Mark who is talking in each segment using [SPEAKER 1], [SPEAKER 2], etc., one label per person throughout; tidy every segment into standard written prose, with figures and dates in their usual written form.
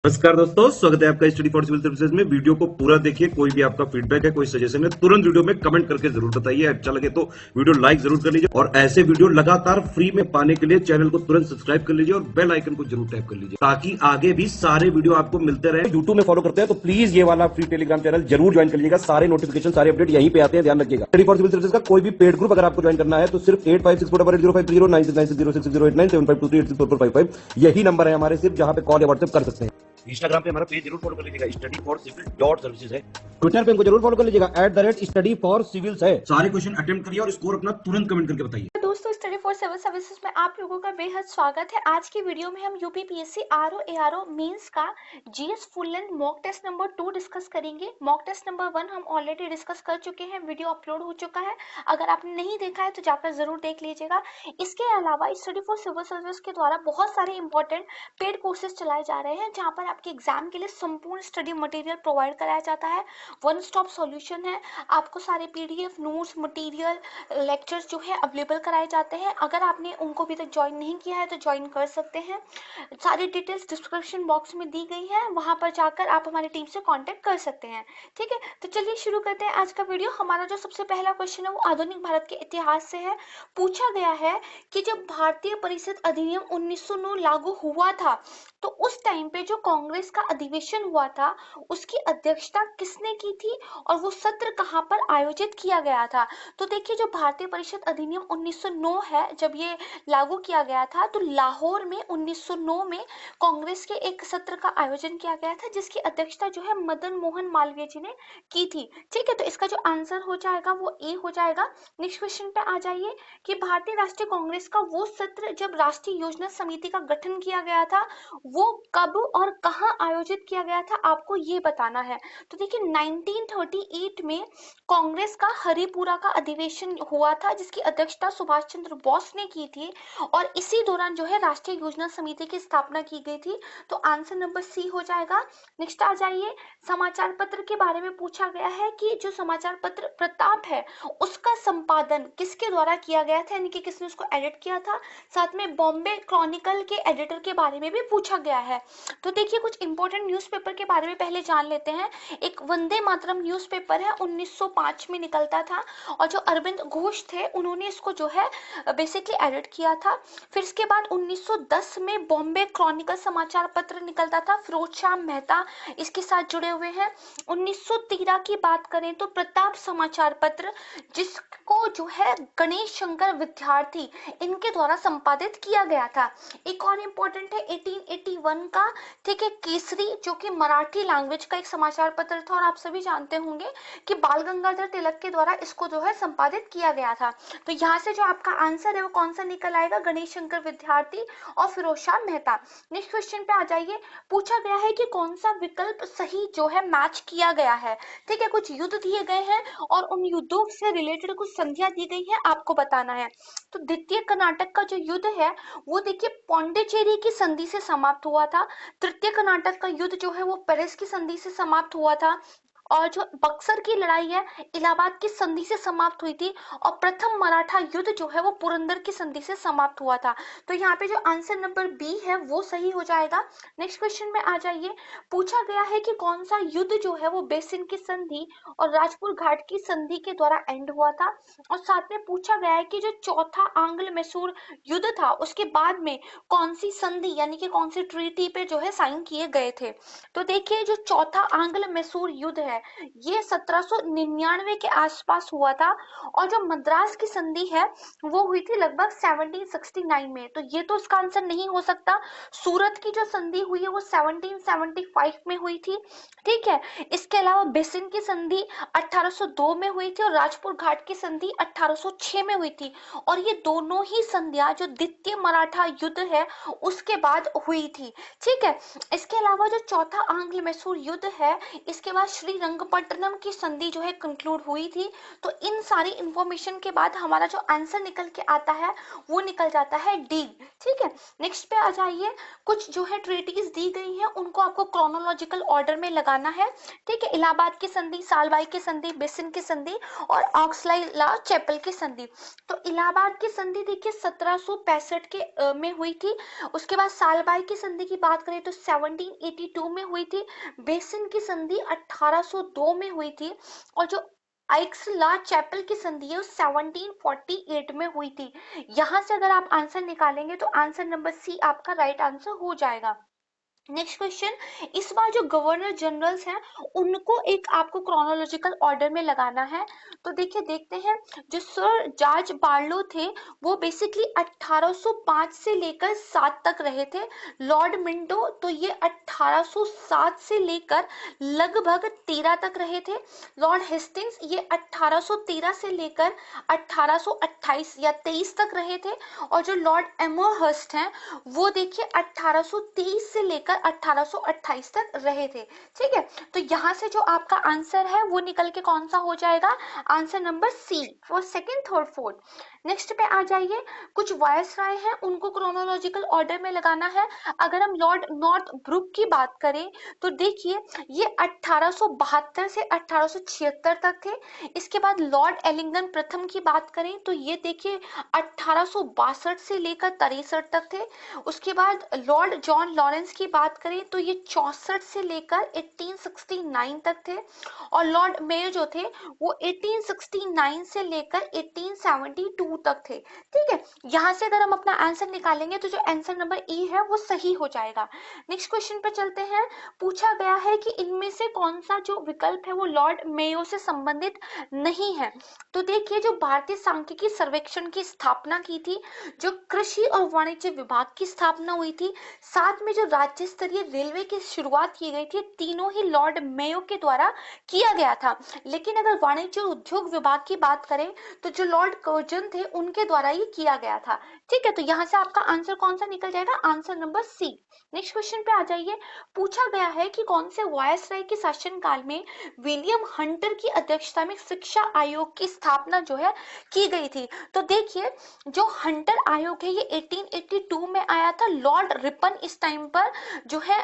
[SPEAKER 1] नमस्कार दोस्तों, स्वागत है आपका स्टडी फॉर सिविल सर्विसेज में। वीडियो को पूरा देखिए। कोई भी आपका फीडबैक है, कोई सजेशन है, तुरंत वीडियो में कमेंट करके जरूर बताइए। अच्छा लगे तो वीडियो लाइक जरूर कर लीजिए और ऐसे वीडियो लगातार फ्री में पाने के लिए चैनल को तुरंत सब्सक्राइब कर लीजिए और बेल आइकन को जरूर टैप कर लीजिए ताकि आगे भी सारे वीडियो आपको मिलते रहे। यूट्यूब में फॉलो करते हैं तो प्लीज ये वाला फ्री टेलीग्राम चैनल जरूर ज्वाइन कर लीजिएगा। सारे नोटिफिकेशन, सारे अपडेट यहीं पे आते हैं, ध्यान रखिएगा। स्टडी फॉर सिविल सर्विसेज का कोई भी पेड ग्रुप अगर आपको ज्वाइन करना है तो सिर्फ 8564805309697060386445 यही नंबर है हमारे, सिर्फ जहां पे कॉल या व्हाट्सएप कर सकते हैं। इंस्टाग्राम पे हमारा पेज जरूर फॉलो कर लीजिएगा, study for civil dot services है। ट्विटर पे हमको जरूर फॉलो कर लीजिएगा, @स्टडी फॉर सिविल्स है। सारे क्वेश्चन अटेम्प्ट करिए और स्कोर अपना तुरंत कमेंट करके बताइए।
[SPEAKER 2] दोस्तों, स्टडी फॉर सिविल सर्विसेज में आप लोगों का बेहद स्वागत है। आज की वीडियो में हम यूपीपीएससी आरओ एआरओ मेंस का GS full length mock test number 2 discuss करेंगे। मॉक टेस्ट नंबर 1 हम ऑलरेडी डिस्कस कर चुके हैं, वीडियो अपलोड हो चुका है। अगर आपने नहीं देखा है तो जाकर जरूर देख लीजिएगा। इसके अलावा स्टडी फॉर सिविल सर्विस के द्वारा बहुत सारे इंपॉर्टेंट पेड कोर्सेज चलाए जा रहे हैं जहाँ पर आपके एग्जाम के लिए संपूर्ण स्टडी मटेरियल प्रोवाइड कराया जाता है। वन स्टॉप सॉल्यूशन है, आपको सारे पीडीएफ, नोट्स, मटेरियल, लेक्चर्स जो है अवेलेबल कराए जाते हैं। अगर आपने उनको अभी तक ज्वाइन नहीं किया है तो ज्वाइन कर सकते हैं। सारी डिटेल्स डिस्क्रिप्शन बॉक्स में दी गई है, वहां पर जाकर आप हमारी टीम से कांटेक्ट कर सकते हैं। ठीक है, तो चलिए शुरू करते हैं आज का वीडियो। हमारा जो सबसे पहला क्वेश्चन है वो आधुनिक भारत के इतिहास से है। पूछा गया है कि जब भारतीय परिषद अधिनियम 1909 लागू हुआ था तो उस टाइम पे जो कांग्रेस का अधिवेशन हुआ था उसकी अध्यक्षता किसने की थी और वो सत्र कहाँ पर आयोजित किया गया था। तो देखिए, जो भारतीय परिषद अधिनियम 1909 है, जब ये लागू किया गया था तो लाहौर में 1909 में कांग्रेस के एक सत्र का आयोजन किया गया था जिसकी अध्यक्षता जो है मदन मोहन मालवीय जी ने की थी। ठीक है, तो इसका जो आंसर हो जाएगा वो ए हो जाएगा। नेक्स्ट क्वेश्चन पे आ जाइए कि भारतीय राष्ट्रीय कांग्रेस का वो सत्र जब राष्ट्रीय योजना समिति का गठन किया गया था वो कब और कहाँ आयोजित किया गया था, आपको ये बताना है। तो देखिए, 1938 में कांग्रेस का हरिपुरा का अधिवेशन हुआ था जिसकी अध्यक्षता सुभाष चंद्र बोस ने की थी और इसी दौरान जो है राष्ट्रीय योजना समिति की स्थापना की गई थी। तो आंसर नंबर सी हो जाएगा। नेक्स्ट आ जाइए, समाचार पत्र के बारे में पूछा गया है कि जो समाचार पत्र प्रताप है उसका संपादन किसके द्वारा किया गया था, यानी कि किसने उसको एडिट किया था। साथ में बॉम्बे क्रॉनिकल के एडिटर के बारे में भी पूछा गया है। तो देखिए, कुछ इंपॉर्टेंट न्यूज़पेपर के बारे में पहले जान लेते हैं। एक वंदे मातरम न्यूज़पेपर है, 1905 में निकलता था और जो अरविंद घोष थे उन्होंने इसको जो है बेसिकली एडिट किया था। फिर इसके बाद 1910 में बॉम्बे क्रॉनिकल समाचार पत्र निकलता था, फिरोज शाह मेहता इसके साथ जुड़े हुए हैं। 1913 की बात करें तो प्रताप समाचार पत्र, जिसको जो है गणेश शंकर विद्यार्थी इनके द्वारा संपादित किया गया था। एक और इम्पोर्टेंट है 1881 का, ठीक है, केसरी, जो कि मराठी लैंग्वेज का एक समाचार पत्र था और आप सभी जानते होंगे कि बाल गंगाधर तिलक के द्वारा इसको जो है संपादित किया गया था। तो यहाँ से जो आपका आंसर है वो कौन सा निकल आएगा, गणेश शंकर विद्यार्थी और फिरोज शाह मेहता। नेक्स्ट क्वेश्चन पे आ जाइए, पूछा गया है कि कौन सा विकल्प सही जो है मैच किया गया है। ठीक है, कुछ युद्ध दिए गए हैं और उन युद्धों से रिलेटेड कुछ संधियां दी गई है, आपको बताना है। तो द्वितीय कर्नाटक का जो युद्ध है वो देखिए पौंडीचेरी की संधि से समाप्त हुआ था। तृतीय कर्नाटक का युद्ध जो है वो पेरिस की संधि से समाप्त हुआ था और जो बक्सर की लड़ाई है इलाहाबाद की संधि से समाप्त हुई थी और प्रथम मराठा युद्ध जो है वो पुरंदर की संधि से समाप्त हुआ था। तो यहाँ पे जो आंसर नंबर बी है वो सही हो जाएगा। नेक्स्ट क्वेश्चन में आ जाइए, पूछा गया है कि कौन सा युद्ध जो है वो बेसिन की संधि और राजपुर घाट की संधि के द्वारा एंड हुआ था। और साथ में पूछा गया है कि जो चौथा आंग्ल मैसूर युद्ध था उसके बाद में कौन सी संधि यानी कि कौन सी ट्रीटी पे जो है साइन किए गए थे। तो देखिए, जो चौथा आंग्ल मैसूर युद्ध है ये 1799 के आसपास हुआ था और जो मद्रास की संधि है वो हुई थी लगभग 1769 में। तो ये तो इसका आंसर नहीं हो सकता। सूरत की जो संधि हुई है वो 1775 में हुई थी। ठीक है, इसके अलावा बेसिन की संधि 1802 में हुई थी और राजपुर घाट की संधि 1806 में हुई थी और ये दोनों ही संधियां जो द्वितीय मराठा युद्ध है उसके बाद हुई थी। ठीक है, इसके अलावा जो चौथा आंग्ल मैसूर युद्ध है इसके बाद श्री श्रीरंगपट्टनम की संधि जो है कंक्लूड हुई थी। तो इन सारी इंफॉर्मेशन के बाद हमारा जो आंसर निकल के आता है वो निकल जाता है डी। ठीक है, नेक्स्ट पे आ जाइए। कुछ जो है ट्रीटीज दी गई हैं उनको आपको क्रोनोलॉजिकल ऑर्डर में लगाना है। ठीक है, इलाहाबाद की संधि, सालबाई की संधि, बेसिन की संधि और ऑक्सलाई ला चैपल की संधि। तो इलाहाबाद की संधि देखिए 1765 के में हुई थी। उसके बाद सालबाई की संधि की बात करें तो 1782 में हुई थी। बेसिन की संधि 1802 में हुई थी और जो आइक्सला चैपल की संधि है 1748 में हुई थी। यहां से अगर आप आंसर निकालेंगे तो आंसर नंबर सी आपका राइट आंसर हो जाएगा। नेक्स्ट क्वेश्चन, इस बार जो गवर्नर जनरल्स हैं उनको एक आपको क्रोनोलॉजिकल ऑर्डर में लगाना है। तो देखिए देखते हैं, जो सर जॉर्ज बार्लो थे वो बेसिकली 1805 से लेकर 7 तक रहे थे। लॉर्ड मिंटो तो ये 1807 से लेकर लगभग 13 तक रहे थे। लॉर्ड हेस्टिंग्स ये 1813 से लेकर 1828 या 23 तक रहे थे। और जो लॉर्ड एमोहर्स्ट हैं वो देखिए 1823 से लेकर 1828 तक रहे थे। ठीक है, तो यहाँ से जो आपका आंसर है वो निकल के कौन सा हो जाएगा, answer number C for second third fourth. Next पे आ जाइए, कुछ वायसराय हैं उनको क्रोनोलॉजिकल ऑर्डर में लगाना है। अगर हम लॉर्ड नॉर्थ ब्रुक की बात करें तो देखिए ये 1872 से 1876 तक थे। इसके बाद लॉर्ड एलिंगटन प्रथम की बात करें तो ये देखिए 1862 से लेकर 63 तक थे। उसके बाद लॉर्ड जॉन लॉरेंस की बात करें तो ये 64 से लेकर 1869 तक थे। और लॉर्ड मेयो जो थे वो 1869 से लेकर 1872 तक थे। ठीक है, यहाँ से अगर हम अपना आंसर निकालेंगे तो जो आंसर नंबर ई है वो सही हो जाएगा। नेक्स्ट क्वेश्चन पे चलते हैं। पूछा गया है कि इनमें से कौन सा जो विकल्प है वो लॉर्ड मेयो से संबंधित नहीं है। तो देखिए, जो भारतीय सांख्यिकी सर्वेक्षण की स्थापना की थी, जो कृषि और वाणिज्य विभाग की स्थापना हुई थी, साथ में जो राज्य स्तरीय रेलवे की शुरुआत की गई थी, तीनों ही लॉर्ड मेयो के द्वारा किया गया था। लेकिन अगर वाणिज्य और उद्योग विभाग की बात करें तो जो लॉर्ड कर्जन थे उनके द्वारा ये किया गया था। ठीक है, तो यहाँ से आपका आंसर कौन सा निकल जाएगा, answer number C. Next question पे आ जाइए। पूछा गया है कि कौन से वायसराय के शासनकाल में विलियम हंटर की अध्यक्षता में शिक्षा आयोग की स्थापना जो है की गई थी। तो देखिए, जो हंटर आयोग है ये 1882 में आया था। लॉर्ड रिपन इस टाइम पर जो है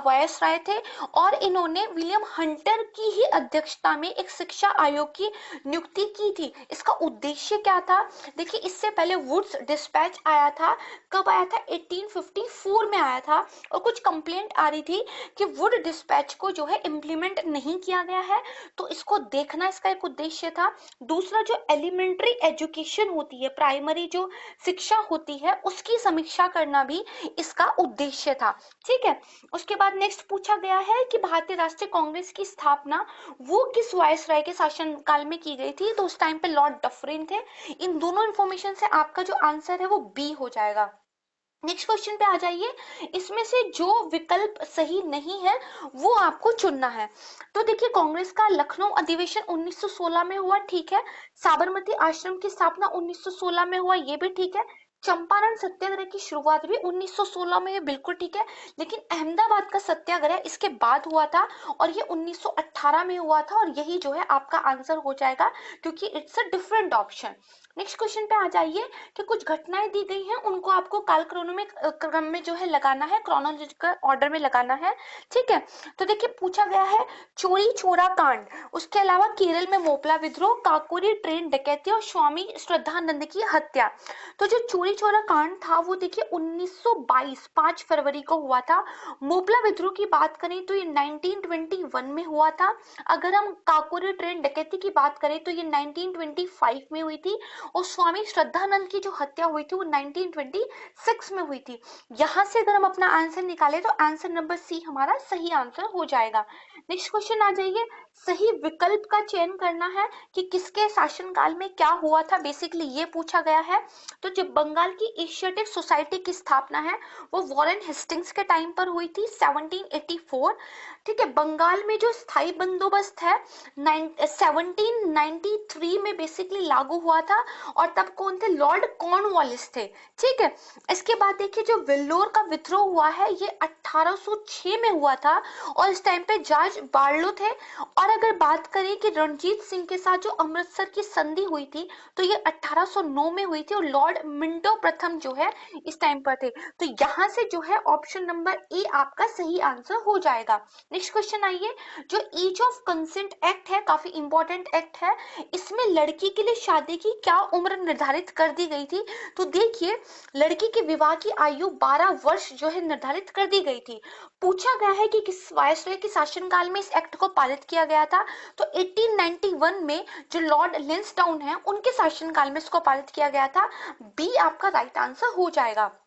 [SPEAKER 2] वायसराय थे और इन्होंने विलियम हंटर की ही अध्यक्षता में एक शिक्षा आयोग की नियुक्ति की थी। इसका उद्देश्य क्या था, देखिए इससे पहले वुड्स डिस्पैच आया था। कब आया था, 1854 में आया था। और कुछ कंप्लेंट आ रही थी कि वुड डिस्पैच को जो है इम्प्लीमेंट नहीं किया गया है, तो इसको देखना इसका एक उद्देश्य था। दूसरा, जो एलिमेंट्री एजुकेशन होती है, प्राइमरी जो शिक्षा होती है उसकी समीक्षा करना भी इसका उद्देश्य था। ठीक है, उसके बाद नेक्स्ट पूछा गया है कि भारतीय राष्ट्रीय कांग्रेस की स्थापना वो किस वायसराय के शासनकाल में की गई थी। तो उस टाइम पे लॉर्ड डफरिन थे। इन दोनों इंफॉर्मेशन से आपका जो आंसर है वो बी हो जाएगा। नेक्स्ट क्वेश्चन पे आ जाइए। इसमें से जो विकल्प सही नहीं है वो आपको चुनना है। तो देखिए, कांग्रेस का लखनऊ अधिवेशन 1916 में हुआ, ठीक है। साबरमती आश्रम की स्थापना 1916 में हुआ, ये भी ठीक है। चंपारण सत्याग्रह की शुरुआत भी 1916 में है, बिल्कुल ठीक है। लेकिन अहमदाबाद का सत्याग्रह इसके बाद हुआ था और ये 1918 में हुआ था, और यही जो है आपका आंसर हो जाएगा क्योंकि it's a different option. Next question पे आ जाइए कि कुछ घटनाएं दी गई हैं उनको आपको कालक्रमिक क्रम में जो है लगाना है, क्रोनोलॉजिकल ऑर्डर में लगाना है। ठीक है, तो देखिए पूछा गया है चोरी चोरा कांड, उसके अलावा केरल में मोपला विद्रोह, काकोरी ट्रेन डकैती और स्वामी श्रद्धानंद की हत्या। तो जो चोरी चोरा कांड था वो देखिए 1922 5 फरवरी को हुआ था। मोपला विद्रोह की बात करें तो ये 1921 में हुआ था। अगर हम काकोरी ट्रेन डकैती की बात करें तो ये 1925 में हुई थी। और स्वामी श्रद्धानंद की जो हत्या हुई थी वो 1926 में हुई थी। यहां से अगर हम अपना आंसर निकाले तो आंसर नंबर सी हमारा सही आंसर हो जाएगा। नेक्स्ट क्वेश्चन आ जाइए। सही विकल्प का चयन करना है कि किसके शासनकाल में क्या हुआ था, बेसिकली ये पूछा गया है। तो जब बंगाल बंगाल की एशियाटिक सोसाइटी की स्थापना है वो वॉरेन हेस्टिंग्स के टाइम पर हुई थी 1784। ठीक है, बंगाल में जो स्थायी बंदोबस्त है 1793 में बेसिकली लागू हुआ था, और तब कौन थे? लॉर्ड कॉर्नवालिस थे। ठीक है, इसके बाद देखिए जो वेल्लोर का विद्रोह हुआ है ये 1806 में हुआ था, और इस टाइम पे जॉर्ज बार्लो थे। और अगर बात करें कि रणजीत सिंह के साथ जो अमृतसर की संधि हुई थी तो ये 1809 में हुई थी, और लॉर्ड मिंटो प्रथम जो है इस टाइम पर थे। तो यहाँ से जो है ऑप्शन नंबर ए आपका सही आंसर हो जाएगा। नेक्स्ट क्वेश्चन आइए, जो एज ऑफ कंसेंट एक्ट है काफी इंपॉर्टेंट एक्ट है, इसमें लड़की के लिए शादी की क्या उम्र निर्धारित कर दी गई थी? तो देखिए लड़की के विवाह की आयु 12 वर्ष जो है निर्धारित कर दी गई थी। पूछा गया है कि किस वायसरॉय के शासनकाल में इस एक्ट को पारित किया गया था? तो 1891 में जो लॉर्ड लिंसडाउन है उनके शासनकाल में इसको पारित किया गया था। बी आपका राइट आंसर हो जाएगा।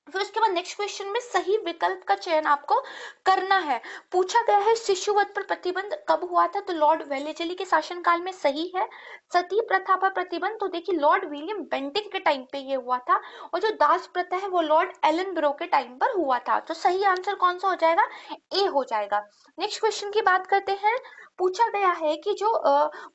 [SPEAKER 2] फिर उसके बाद नेक्स्ट क्वेश्चन में सही विकल्प का चयन आपको करना है। पूछा गया है शिशुवध पर प्रतिबंध कब हुआ था? तो लॉर्ड वेलेजली के शासनकाल में सही है। सती प्रथा पर प्रतिबंध तो देखिए लॉर्ड विलियम बेंटिंग के टाइम पे ये हुआ था, और जो दास प्रथा है वो लॉर्ड एलन ब्रो के टाइम पर हुआ था। तो सही आंसर कौन सा हो जाएगा? ए हो जाएगा। नेक्स्ट क्वेश्चन की बात करते हैं। पूछा गया है कि जो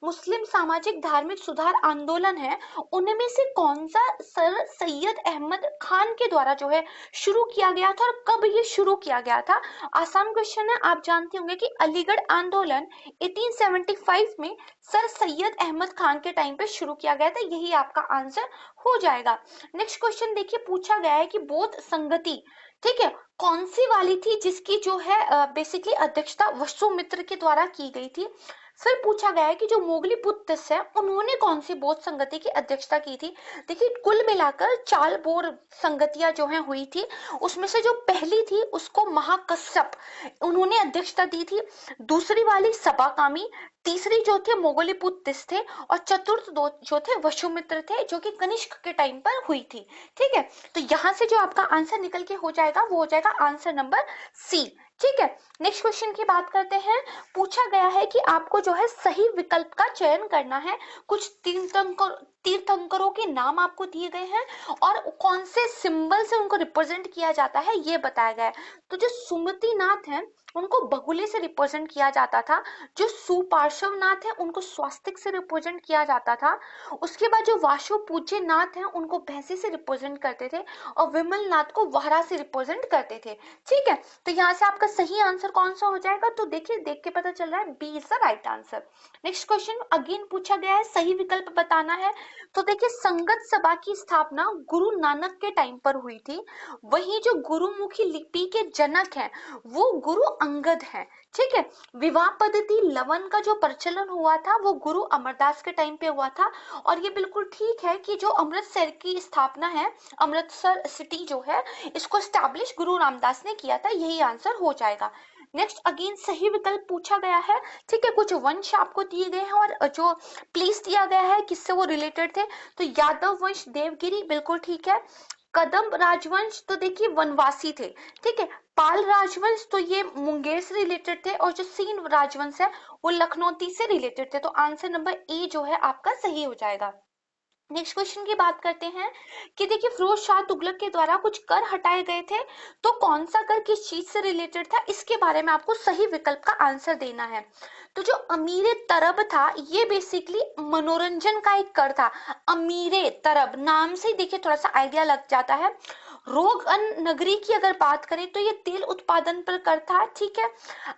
[SPEAKER 2] मुस्लिम सामाजिक धार्मिक सुधार आंदोलन है उनमें से कौन सा सर सैयद अहमद खान के द्वारा जो है शुरू किया गया था, और कब ये शुरू किया गया था? आसान क्वेश्चन है, आप जानते होंगे कि अलीगढ़ आंदोलन 1875 में सर सैयद अहमद खान के टाइम पे शुरू किया गया था, यही आपका आंसर हो जाएगा। नेक्स्ट क्वेश्चन देखिए, पूछा गया है कि बौद्ध संगति ठीक है कौन सी वाली थी जिसकी जो है बेसिकली अध्यक्षता वसुमित्र के द्वारा की गई थी? फिर पूछा गया है कि जो मोगली बुद्ध है उन्होंने कौन सी बौद्ध संगति की अध्यक्षता की थी? देखिए कुल मिलाकर 4 बौद्ध संगतियां जो है हुई थी, उसमें से जो पहली थी उसको महाकश्यप उन्होंने अध्यक्षता दी थी, दूसरी वाली सबाकामी, तीसरी जो थे मोगली बुद्ध थे, और चतुर्थ दो जो थे वसुमित्र थे जो कि कनिष्क के टाइम पर हुई थी। ठीक है, तो यहाँ से जो आपका आंसर निकल के हो जाएगा वो हो जाएगा आंसर नंबर सी। ठीक है, नेक्स्ट क्वेश्चन की बात करते हैं। पूछा गया है कि आपको जो है सही विकल्प का चयन करना है। कुछ तीर्थंकरों के नाम आपको दिए गए हैं और कौन से सिंबल से उनको रिप्रेजेंट किया जाता है ये बताया गया है। तो जो सुमतिनाथ है उनको बगुले से रिप्रेजेंट किया जाता था, जो सुपार्श्वनाथ है उनको स्वास्तिक से रिप्रेजेंट किया जाता था, उसके बाद जो वाशु पूज्य नाथ है उनको भैंसे से रिप्रेजेंट करते थे, और विमल नाथ को वाहरा से रिप्रेजेंट करते थे। ठीक है, तो यहाँ से आपका सही आंसर कौन सा हो जाएगा? तो देखिए देख के पता चल रहा है B is the right answer. Next question again पूछा गया है, सही विकल्प बताना है। तो देखिए संगत सभा की स्थापना गुरु नानक के टाइम पर हुई थी, वहीं जो गुरुमुखी लिपि के जनक हैं वो गुरु अंगद हैं। ठीक है, विवाह पद्धति लवन का जो प्रचलन हुआ था वो गुरु अमरदास के टाइम पे हुआ था, और ये बिल्कुल ठीक है कि जो अमृतसर की स्थापना है, अमृतसर सिटी जो है इसको स्टैब्लिश गुरु रामदास ने किया था, यही आंसर हो जाएगा। नेक्स्ट अगेन सही विकल्प पूछा गया है। ठीक है, कुछ वंश आपको दिए गए हैं और जो प्लेस दिया गया है किससे वो रिलेटेड थे, तो यादव वंश देवगिरी बिल्कुल ठीक है, कदम राजवंश तो देखिए वनवासी थे। ठीक है, पाल राजवंश तो ये मुंगेर से रिलेटेड थे, और जो सीन राजवंश है वो लखनौती से रिलेटेड थे। तो आंसर नंबर ए जो है आपका सही हो जाएगा। नेक्स्ट क्वेश्चन की बात करते हैं कि देखिए फिरोज शाह तुगलक के द्वारा कुछ कर हटाए गए थे, तो कौन सा कर किस चीज से रिलेटेड था, इसके बारे में आपको सही विकल्प का आंसर देना है। तो जो अमीरे तरब था ये बेसिकली मनोरंजन का एक कर था। अमीरे तरब नाम से ही देखिए थोड़ा सा आइडिया लग जाता है। रोगन नगरी की अगर बात करें तो ये तेल उत्पादन पर कर था। ठीक है,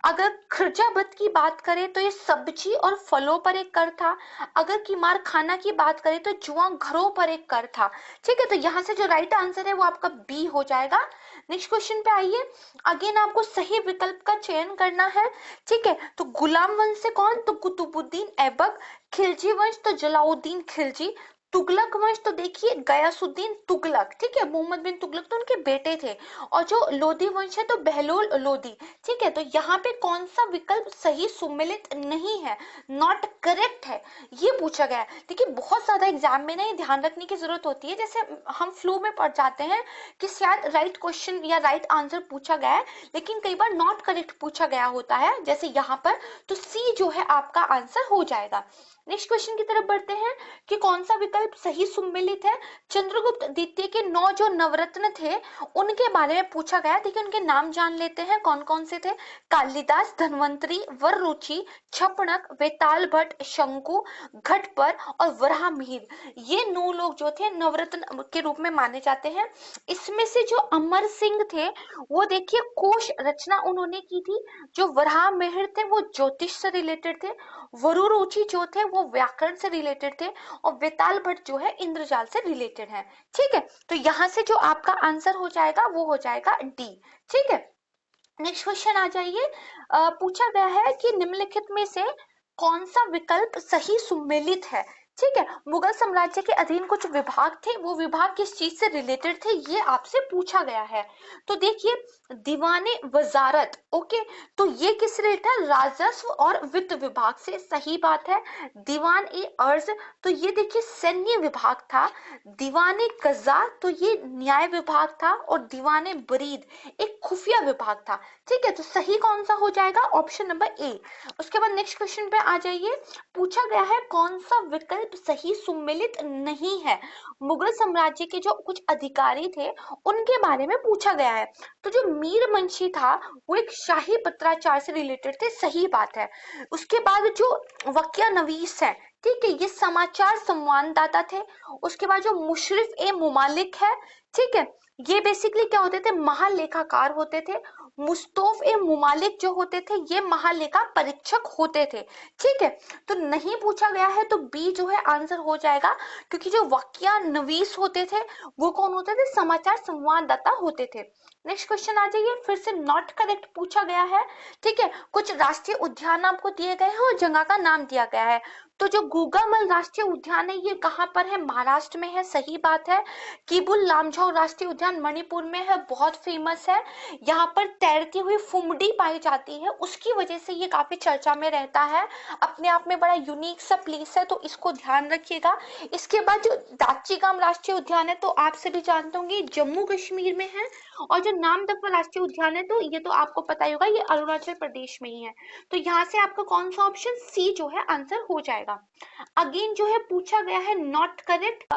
[SPEAKER 2] अगर खर्जाबत की बात करें तो ये सब्जी और फलों पर एक कर था। अगर कीमार खाना की बात करें तो जुआ घरों पर एक कर था। ठीक है, तो यहाँ से जो राइट आंसर है वो आपका बी हो जाएगा। नेक्स्ट क्वेश्चन पे आइए, अगेन आपको सही विकल्प का चयन करना है। ठीक है, तो गुलाम वंश से कौन, तो कुतुबुद्दीन ऐबक, खिलजी वंश तो जलाउद्दीन खिलजी, तुगलक वंश तो देखिए गयासुद्दीन तुगलक। ठीक है, मोहम्मद बिन तुगलक तो उनके बेटे थे, और जो लोधी वंश है तो बहलोल लोधी। ठीक है, तो यहाँ पे कौन सा विकल्प सही सुमेलित नहीं है, नॉट करेक्ट है, ये पूछा गया है। देखिए बहुत ज्यादा एग्जाम में ना ये ध्यान रखने की जरूरत होती है, जैसे हम फ्लो में पढ़ जाते हैं कि शायद राइट क्वेश्चन या राइट आंसर पूछा गया है लेकिन कई बार नॉट करेक्ट पूछा गया होता है, जैसे यहाँ पर। तो सी जो है आपका आंसर हो जाएगा। नेक्स्ट क्वेश्चन की तरफ बढ़ते हैं कि कौन सा विकल्प विकल्प सही सुमेलित है। चंद्रगुप्त द्वितीय के 9 जो नवरत्न थे उनके बारे में पूछा गया। देखिए उनके नाम जान लेते हैं कौन कौन से थे। कालिदास, धन्वंतरी, वररुचि, छपणक, वेताल भट्ट, शंकु, घटपर और वराहमिहिर, ये 9 लोग जो थे नवरत्न के रूप में माने जाते हैं। इसमें से जो अमर सिंह थे वो देखिए कोश रचना उन्होंने की थी। जो वराहमिहिर थे वो ज्योतिष से रिलेटेड थे। वरुरुचि जो थे वो व्याकरण से रिलेटेड थे और वेताल भट्ट जो है इंद्रजाल से रिलेटेड है। ठीक है, तो यहाँ से जो आपका आंसर हो जाएगा वो हो जाएगा डी। ठीक है, नेक्स्ट क्वेश्चन आ जाइए। पूछा गया है कि निम्नलिखित में से कौन सा विकल्प सही सुमेलित है। ठीक है, मुगल साम्राज्य के अधीन कुछ विभाग थे, वो विभाग किस चीज से रिलेटेड थे ये आपसे पूछा गया है। तो देखिए दीवाने वजारत, ओके, तो ये किस रिलेटेड है, राजस्व और वित्त विभाग से, सही बात है। दीवान ए अर्ज, तो ये देखिए सैन्य विभाग था। दीवाने कजा, तो ये न्याय विभाग था। और दीवाने बरीद एक खुफिया विभाग था। ठीक है, तो सही कौन सा हो जाएगा, ऑप्शन नंबर ए। उसके बाद नेक्स्ट क्वेश्चन पे आ जाइए। पूछा गया है कौन सा विकल्प सही सुमेलित नहीं है। मुगल साम्राज्य के जो कुछ अधिकारी थे उनके बारे में पूछा गया है। तो जो मीर मुंशी था वो एक शाही पत्राचार से रिलेटेड थे, सही बात है। उसके बाद जो वकिया नवीस है, ठीक है, ये समाचार संवाददाता थे। उसके बाद जो मुशर्रिफ ए मुमालिक है, ठीक है, ये बेसिकली क्या होते थे, महालेखाकार होते थे। मुस्तौफ ए मुमालिक जो होते थे ये महालेखा परीक्षक होते थे। ठीक है, तो नहीं पूछा गया है तो बी जो है आंसर हो जाएगा, क्योंकि जो वकिया नवीस होते थे वो कौन होते थे, समाचार संवाददाता होते थे। नेक्स्ट क्वेश्चन आ जाइए, फिर से नॉट करेक्ट पूछा गया है। ठीक है, कुछ राष्ट्रीय उद्यान आपको दिए गए हैं और जगह का नाम दिया गया है। तो जो गूगामल राष्ट्रीय उद्यान है ये कहाँ पर है, महाराष्ट्र में है, सही बात है। किबुल लामझाओ राष्ट्रीय उद्यान मणिपुर में है, बहुत फेमस है। यहाँ पर तैरती हुई फुमडी पाई जाती है, उसकी वजह से ये काफी चर्चा में रहता है। अपने आप में बड़ा यूनिक सा प्लेस है, तो इसको ध्यान रखिएगा। इसके बाद जो दाचीगाम राष्ट्रीय उद्यान है तो आप सभी जानते होंगे जम्मू कश्मीर में है। और जो नामदफा राष्ट्रीय उद्यान है तो ये तो आपको पता ही होगा, ये अरुणाचल प्रदेश में ही है। तो यहाँ से आपका कौन सा ऑप्शन सी जो है आंसर हो जाएगा। अगेन जो है पूछा गया है नॉट करेक्ट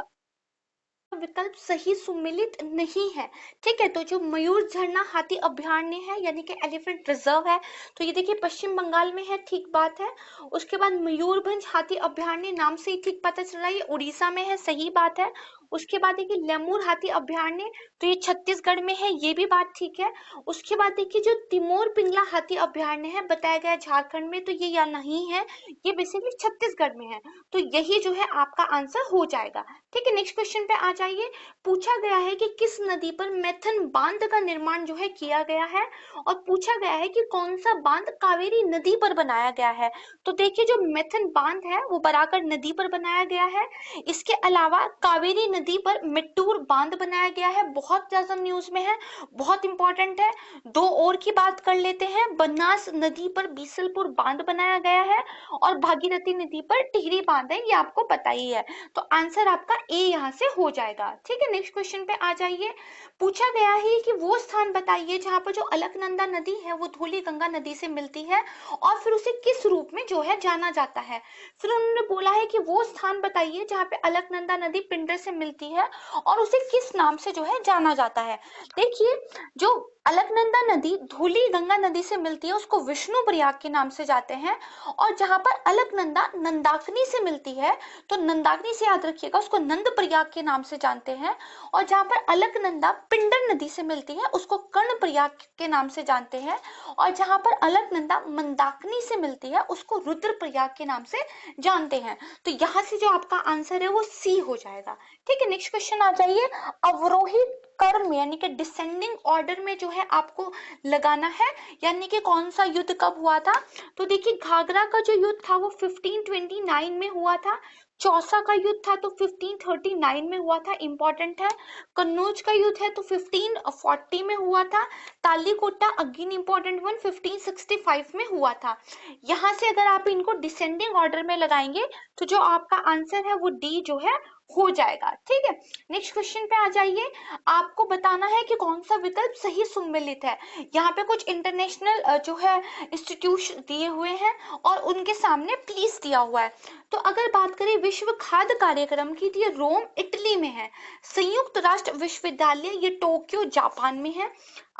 [SPEAKER 2] विकल्प सही सुमेलित नहीं है। ठीक है, तो जो मयूर झरना हाथी अभयारण्य है यानी कि एलिफेंट रिजर्व है, तो ये देखिए पश्चिम बंगाल में है, ठीक बात है। उसके बाद मयूरभंज हाथी अभयारण्य नाम से ही ठीक पता चल रहा है ये उड़ीसा में है, सही बात है। उसके बाद देखिए लेमुर हाथी अभयारण्य, तो ये छत्तीसगढ़ में है, ये भी बात ठीक है। उसके बाद देखिए जो तिमोर पिंगला हाथी अभयारण्य है बताया गया झारखंड में, तो ये या नहीं है, ये बेसिकली छत्तीसगढ़ में है। तो यही जो है आपका आंसर हो जाएगा। ठीक है, नेक्स्ट क्वेश्चन पे आ जाइए। पूछा गया है कि किस नदी पर मैथन बांध का निर्माण जो है किया गया है, और पूछा गया है कि कौन सा बांध कावेरी नदी पर बनाया गया है। तो देखिए जो मैथन बांध है वो बराकर नदी पर बनाया गया है। इसके अलावा कावेरी नदी पर मेट्टूर बांध बनाया गया है, बहुत ज्यादा न्यूज में है, बहुत इंपॉर्टेंट है। दो और की बात कर लेते हैं, बनास नदी पर बीसलपुर बांध बनाया गया है और भागीरथी नदी पर टिहरी बांध है, ये आपको पता ही है। तो आंसर आपका ए यहाँ से हो जाएगा। ठीक है, नेक्स्ट क्वेश्चन पे आ जाइए। पूछा गया है कि वो स्थान बताइए जहाँ पर जो अलकनंदा नदी है वो धौली गंगा नदी से मिलती है और फिर उसे किस रूप में जो है जाना जाता है। फिर उन्होंने बोला है कि वो स्थान बताइए जहाँ पे अलकनंदा नदी पिंडर से मिलती है और उसे किस नाम से जो है जाना जाता है। देखिए जो अलकनंदा नदी धौली गंगा नदी से मिलती है उसको विष्णु प्रयाग के नाम से जाते हैं, और जहां पर अलकनंदा नंदाकिनी से मिलती है तो नंदाकिनी से याद रखिएगा उसको नंद प्रयाग के नाम से जानते हैं, और जहां पर अलकनंदा पिंडर नदी से मिलती है उसको कर्ण प्रयाग के नाम से जानते हैं, और जहां पर अलकनंदा मंदाकिनी से मिलती है उसको रुद्र प्रयाग के नाम से जानते हैं। तो यहाँ से जो आपका आंसर है वो सी हो जाएगा। ठीक है, नेक्स्ट क्वेश्चन आ जाइए। अवरोही क्रम यानी कि डिसेंडिंग ऑर्डर में जो है आपको लगाना है, यानी कि कौन सा युद्ध कब हुआ था। तो देखिए घाघरा का जो युद्ध था वो 1529 में हुआ था। चौसा का युद्ध था तो 1539 में हुआ था, इंपॉर्टेंट है। कन्नौज का युद्ध है तो 1540 में हुआ था। तालीकोटा अगेन इंपॉर्टेंट वन 1565 में हुआ था। यहाँ से अगर आप इनको डिसेंडिंग ऑर्डर में लगाएंगे तो जो आपका आंसर है वो डी जो है हो जाएगा। ठीक है, नेक्स्ट क्वेश्चन पे आ जाइए। आपको बताना है कि कौन सा विकल्प सही सम्मिलित है। यहाँ पे कुछ इंटरनेशनल जो है इंस्टीट्यूट दिए हुए हैं और उनके सामने प्लीज दिया हुआ है। तो अगर बात करें विश्व खाद्य कार्यक्रम की, तो ये रोम इटली में है। संयुक्त राष्ट्र विश्वविद्यालय ये टोक्यो जापान में है।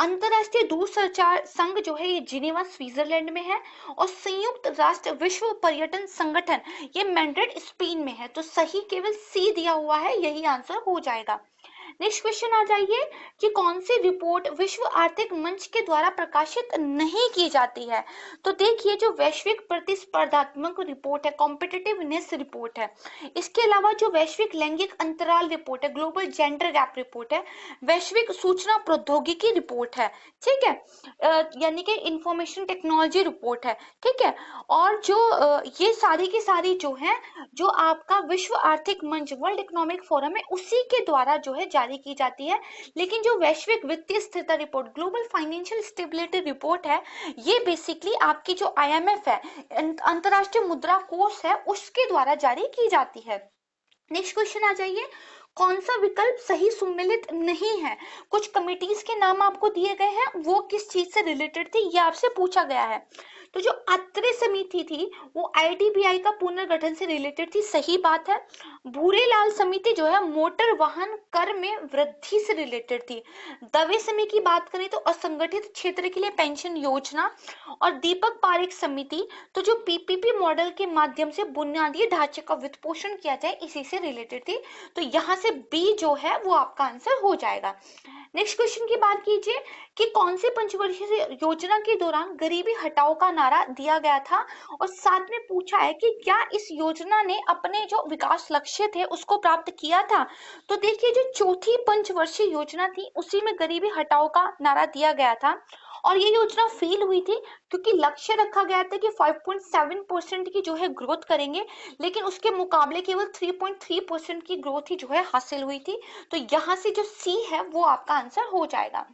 [SPEAKER 2] अंतरराष्ट्रीय दूरसंचार संघ जो है ये जिनेवा स्विट्जरलैंड में है। और संयुक्त राष्ट्र विश्व पर्यटन संगठन ये मैड्रिड स्पेन में है। तो सही केवल सी दिया हुआ है, यही आंसर हो जाएगा। नेक्स्ट क्वेश्चन आ जाइए कि कौन सी रिपोर्ट विश्व आर्थिक मंच के द्वारा प्रकाशित नहीं की जाती है। तो देखिए जो वैश्विक प्रतिस्पर्धात्मक रिपोर्ट है, कॉम्पिटिटिवनेस रिपोर्ट है, इसके अलावा जो वैश्विक लैंगिक अंतराल रिपोर्ट है, ग्लोबल जेंडर गैप रिपोर्ट है, वैश्विक सूचना प्रौद्योगिकी रिपोर्ट है, ठीक है, यानी कि इंफॉर्मेशन टेक्नोलॉजी रिपोर्ट है, ठीक है। और जो ये सारी की सारी जो है, जो आपका विश्व आर्थिक मंच वर्ल्ड इकोनॉमिक फोरम है, उसी के द्वारा जो है जारी की जाती है। लेकिन जो वैश्विक वित्तीय स्थिरता report, global financial stability report है, ये बेसिकली आपकी जो IMF है, अंतरराष्ट्रीय मुद्रा कोष है, उसके द्वारा जारी की जाती है। नेक्स्ट क्वेश्चन आ जाइए, कौन सा विकल्प सही सम्मिलित नहीं है। कुछ कमिटीज के नाम आपको दिए गए हैं, वो किस चीज से रिलेटेड थी, ये आपसे पूछा गया है। तो जो आत्रे समिति थी वो IDBI का पुनर्गठन से रिलेटेड थी, सही बात है। भूरेलाल समिति जो है मोटर वाहन कर में वृद्धि से रिलेटेड थी। दवे समिति की बात करें तो असंगठित क्षेत्र के लिए पेंशन योजना। और दीपक पारेख समिति तो जो PPP मॉडल के माध्यम से बुनियादी ढांचे का वित्त पोषण किया जाए, इसी से रिलेटेड थी। तो यहाँ से बी जो है वो आपका आंसर हो जाएगा। नेक्स्ट क्वेश्चन की बात कीजिए कि कौन सी पंचवर्षीय योजना के दौरान गरीबी हटाओ का नारा दिया गया था। और साथ में पूछा है कि क्या इस योजना ने अपने जो विकास लक्ष्य थे उसको प्राप्त किया था। तो देखिए जो चौथी पंचवर्षीय योजना थी उसी में गरीबी हटाओ का नारा दिया गया था। और ये योजना फेल हुई थी क्योंकि लक्ष्य रखा गया था कि 5.7% की जो है ग्रोथ करेंगे, लेकिन उसके मुकाबले केवल 3.3% की ग्रोथ ही जो है हासिल हुई थी। तो यहाँ से जो सी है वो आपका आंसर हो जाएगा।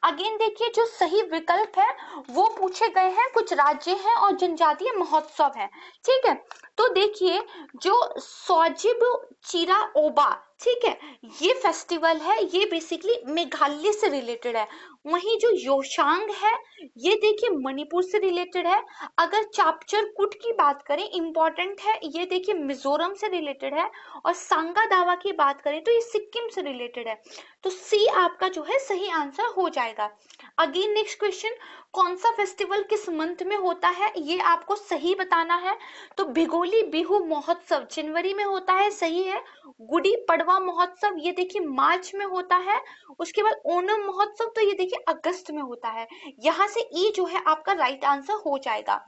[SPEAKER 2] अगेन देखिए जो सही विकल्प है वो पूछे गए हैं, कुछ राज्य हैं और जनजातीय महोत्सव है, ठीक है। तो देखिए जो सोजिब चिरा ओबा, ठीक है, ये फेस्टिवल है, ये बेसिकली मेघालय से रिलेटेड है। वहीं जो योशांग है ये देखिए मणिपुर से रिलेटेड है। अगर चापचर कुट की बात करें, इंपॉर्टेंट है, ये देखिए मिजोरम से रिलेटेड है। और सांगा दावा की बात करें तो ये सिक्किम से रिलेटेड है। तो सी आपका जो है सही आंसर हो जाएगा। अगेन नेक्स्ट क्वेश्चन, कौन सा फेस्टिवल किस मंथ में होता है, ये आपको सही बताना है। तो भिगोली बिहू महोत्सव जनवरी में होता है, सही है। गुड़ी पड़वा महोत्सव ये देखिए मार्च में होता है। उसके बाद ओणम महोत्सव तो ये देखिए अगस्त में होता है। यहाँ से ई जो है आपका राइट आंसर हो जाएगा।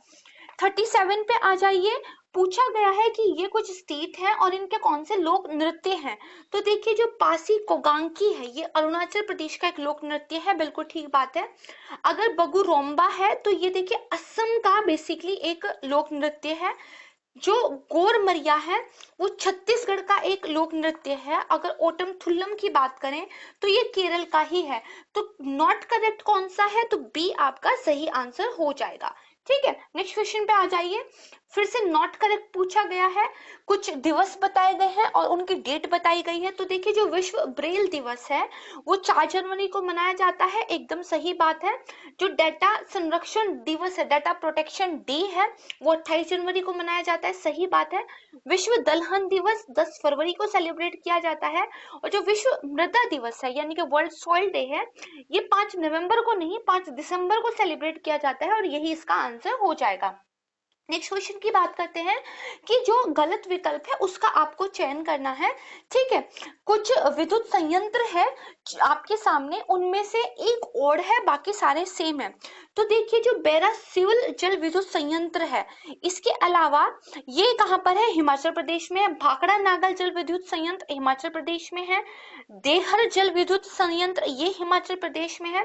[SPEAKER 2] 37 पे आ जाइए। पूछा गया है कि ये कुछ स्टेट है और इनके कौन से लोक नृत्य हैं। तो देखिए जो पासी कोगांकी है ये अरुणाचल प्रदेश का एक लोक नृत्य है, बिल्कुल ठीक बात है। अगर बगु रोम्बा है तो ये देखिए असम का बेसिकली एक लोक नृत्य है। जो गोरमरिया है वो छत्तीसगढ़ का एक लोक नृत्य है। अगर ओटम थुल्लम की बात करें तो ये केरल का ही है। तो नॉट करेक्ट कौन सा है, तो बी आपका सही आंसर हो जाएगा। ठीक है, नेक्स्ट क्वेश्चन पे आ जाइए। फिर से नॉट करेक्ट पूछा गया है, कुछ दिवस बताए गए हैं और उनकी डेट बताई गई है। तो देखिए जो विश्व ब्रेल दिवस है वो 4 जनवरी को मनाया जाता है, एकदम सही बात है। जो डेटा संरक्षण दिवस है, डाटा प्रोटेक्शन डे है, वो 28 जनवरी को मनाया जाता है, सही बात है। विश्व दलहन दिवस 10 फरवरी को सेलिब्रेट किया जाता है। और जो विश्व मृदा दिवस है यानी कि वर्ल्ड सॉइल डे है, ये 5 नवंबर को नहीं 5 दिसंबर को सेलिब्रेट किया जाता है और यही इसका आंसर हो जाएगा। नेक्स्ट क्वेश्चन की बात करते हैं कि जो गलत विकल्प है उसका आपको चयन करना है, ठीक है। कुछ विद्युत संयंत्र है आपके सामने, उनमें से एक और है, बाकी सारे सेम है। तो देखिए जो बेरा सिविल जल विद्युत संयंत्र है, इसके अलावा ये कहाँ पर है, हिमाचल प्रदेश में है। भाखड़ा नागल जल विद्युत संयंत्र हिमाचल प्रदेश में है। देहर जल विद्युत संयंत्र ये हिमाचल प्रदेश में है।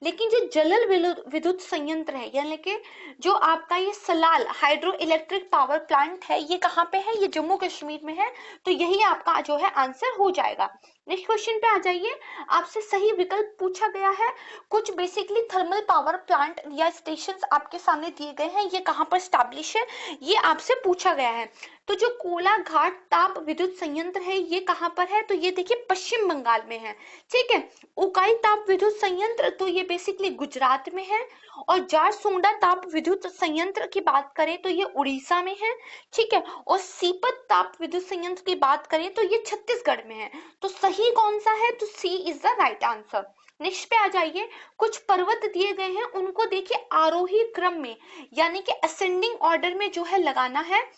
[SPEAKER 2] लेकिन जो जलल विद्युत संयंत्र है यानी कि जो आपका ये Salal hydro electric power plant है, ये कहाँ पे है, ये जम्मू कश्मीर में है। तो यही आपका जो है आंसर हो जाएगा। नेक्स्ट क्वेश्चन पे आ जाइए। आपसे सही विकल्प पूछा गया है। कुछ बेसिकली थर्मल पावर प्लांट या स्टेशंस आपके सामने दिए गए हैं, ये कहाँ पर स्टैब्लिश है ये आपसे पूछा गया है। तो जो कोलाघाट ताप विद्युत संयंत्र है ये कहाँ पर है, तो ये देखिए पश्चिम बंगाल में है। ठीक है, उकाई ताप विद्युत संयंत्र तो ये बेसिकली गुजरात में है, और जारसोंडा ताप विद्युत संयंत्र की बात करें तो ये उड़ीसा में है। ठीक है, और सीपत ताप विद्युत संयंत्र की बात करें तो ये छत्तीसगढ़ में है। तो सही कौन सा है, तो C is the right answer. Next पे आ जाइए, कुछ पर्वत दिए गए हैं, उनको देखिए आरोही क्रम में यानी कि असेंडिंग ऑर्डर में जो है लगाना है,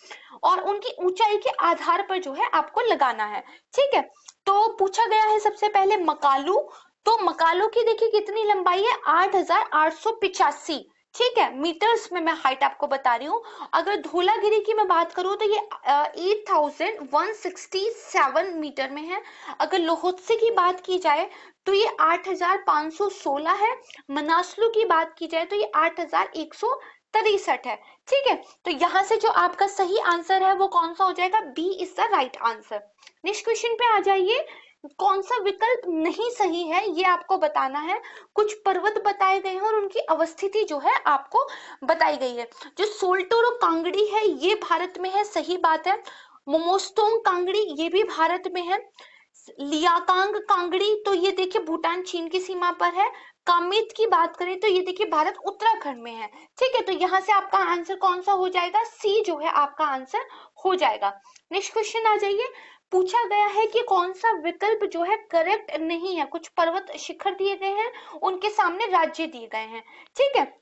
[SPEAKER 2] और उनकी ऊंचाई के आधार पर जो है आपको लगाना है। ठीक है, तो पूछा गया है सबसे पहले मकालू। तो मकालू की देखिए कितनी लंबाई है, 8,885। ठीक है, मीटर्स में मैं हाइट आपको बता रही हूँ। अगर धौलागिरी की मैं बात करूँ तो ये 8,167 मीटर में है। अगर लोहोत्से की बात की जाए तो ये 8,516 है। मनासलू की बात की जाए तो ये 8,163 है। ठीक है, तो यहाँ से जो आपका सही आंसर है वो कौन सा हो जाएगा, B is the right answer. Next question पे आ जाइए, कौन सा विकल्प नहीं सही है ये आपको बताना है। कुछ पर्वत बताए गए हैं और उनकी अवस्थिति जो है आपको बताई गई है। जो सोल्टोरो कांगड़ी है ये भारत में है, सही बात है। मोमोस्तोंग कांगड़ी ये भी भारत में है। लियाकांग कांगड़ी तो ये देखिए भूटान चीन की सीमा पर है। कामेत की बात करें तो ये देखिए भारत उत्तराखंड में है। ठीक है, तो यहाँ से आपका आंसर कौन सा हो जाएगा, सी जो है आपका आंसर हो जाएगा। नेक्स्ट क्वेश्चन आ जाइए, पूछा गया है कि कौन सा विकल्प जो है करेक्ट नहीं है। कुछ पर्वत शिखर दिए गए हैं, उनके सामने राज्य दिए गए हैं। ठीक है,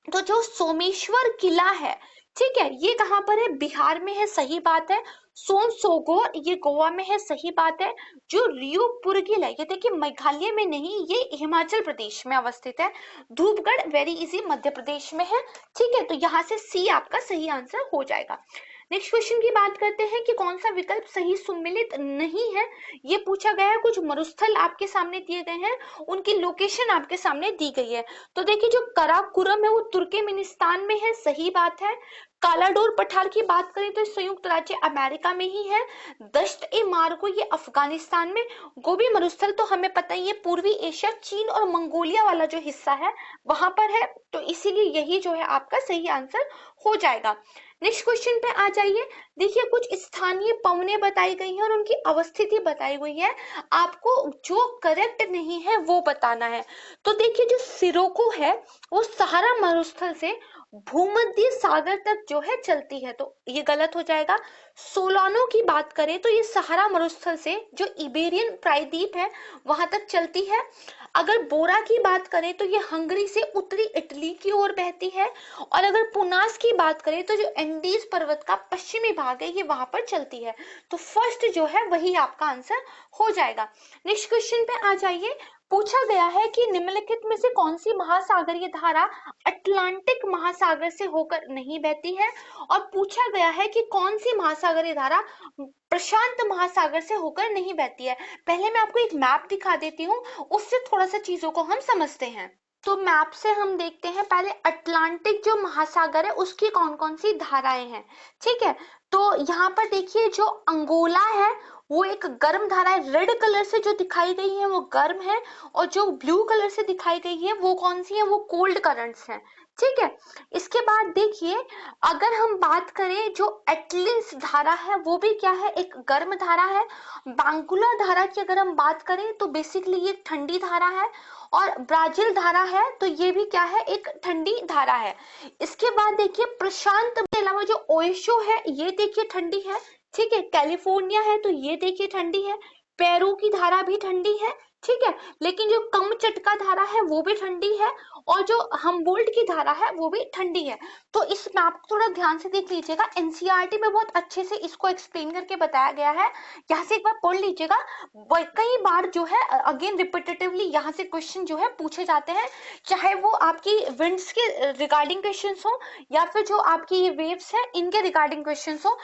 [SPEAKER 2] तो जो सोमेश्वर किला है, ठीक है, ये कहाँ पर है, बिहार में है, सही बात है। सोनसोगोर ये गोवा में है, सही बात है। जो रियोपुर किला है ये देखिए मेघालय में नहीं, ये हिमाचल प्रदेश में अवस्थित है। धूपगढ़ वेरी इजी मध्य प्रदेश में है। ठीक है, तो यहाँ से सी आपका सही आंसर हो जाएगा। नेक्स्ट क्वेश्चन की बात करते हैं कि कौन सा विकल्प सही सुमेलित नहीं है। ये पूछा गया है, कुछ मरुस्थल आपके सामने दिए गए हैं, उनकी लोकेशन आपके सामने दी गई है। तो देखिए जो कराकुरम है वो तुर्कमेनिस्तान में है, सही बात है। कालाडोर पठार की बात करें तो संयुक्त राज्य अमेरिका में ही है। दश्त ए मार्गो ये अफगानिस्तान में। गोबी मरुस्थल तो हमें पता ही है पूर्वी एशिया चीन और मंगोलिया वाला जो हिस्सा है वहां पर है, तो इसीलिए यही जो है आपका सही आंसर हो जाएगा। नेक्स्ट क्वेश्चन पे आ जाइए, देखिए कुछ स्थानीय पवने बताई गई हैं और उनकी अवस्थिति बताई हुई है। आपको जो करेक्ट नहीं है वो बताना है। तो देखिए जो सिरोको है वो सहारा मरुस्थल से भूमध्य सागर तक जो है चलती है, तो ये गलत हो जाएगा। सोलानो की बात करें तो ये सहारा मरुस्थल से जो इबेरियन प्रायद्वीप है वहां तक चलती है। अगर बोरा की बात करें तो ये हंगरी से उत्तरी इटली की ओर बहती है। और अगर पुनास की बात करें तो जो एंडीज पर्वत का पश्चिमी भाग है ये वहां पर चलती है। तो फर्स्ट जो है वही आपका आंसर हो जाएगा। नेक्स्ट क्वेश्चन पे आ जाइए, पूछा गया है कि निम्नलिखित में से कौन सी महासागरीय धारा अटलांटिक महासागर से होकर नहीं बहती है, और पूछा गया है कि कौन सी महासागरीय धारा प्रशांत महासागर से होकर नहीं बहती है। पहले मैं आपको एक मैप दिखा देती हूँ, उससे थोड़ा सा चीजों को हम समझते हैं। तो मैप से हम देखते हैं पहले अटलांटिक जो महासागर है उसकी कौन कौन सी धाराएं हैं। ठीक है, तो यहाँ पर देखिए जो अंगोला है वो एक गर्म धारा है, रेड कलर से जो दिखाई गई है वो गर्म है, और जो ब्लू कलर से दिखाई गई है वो कौन सी है, वो कोल्ड करंट्स हैं। ठीक है, इसके बाद देखिए अगर हम बात करें जो एटलिस धारा है वो भी क्या है, एक गर्म धारा है। बांकुला धारा की अगर हम बात करें तो बेसिकली ये ठंडी धारा है। और ब्राजील धारा है तो ये भी क्या है, एक ठंडी धारा है। इसके बाद देखिए प्रशांत के अलावा जो ओएशो है ये देखिए ठंडी है। ठीक है, कैलिफोर्निया है तो ये देखिए ठंडी है। पेरू की धारा भी ठंडी है। ठीक है, लेकिन जो कम चटका धारा है वो भी ठंडी है, और जो हम्बोल्ट की धारा है वो भी ठंडी है। तो इस मैप को थोड़ा ध्यान से देख लीजिएगा, एनसीईआरटी में बहुत अच्छे से इसको एक्सप्लेन करके बताया गया है। यहाँ से एक बार पढ़ लीजिएगा, कई बार जो है अगेन रिपीटेटिवली यहाँ से क्वेश्चन जो है पूछे जाते हैं, चाहे वो आपकी विंड्स के रिगार्डिंग क्वेश्चन हो या फिर जो आपकी ये वेव्स है इनके रिगार्डिंग क्वेश्चन हो,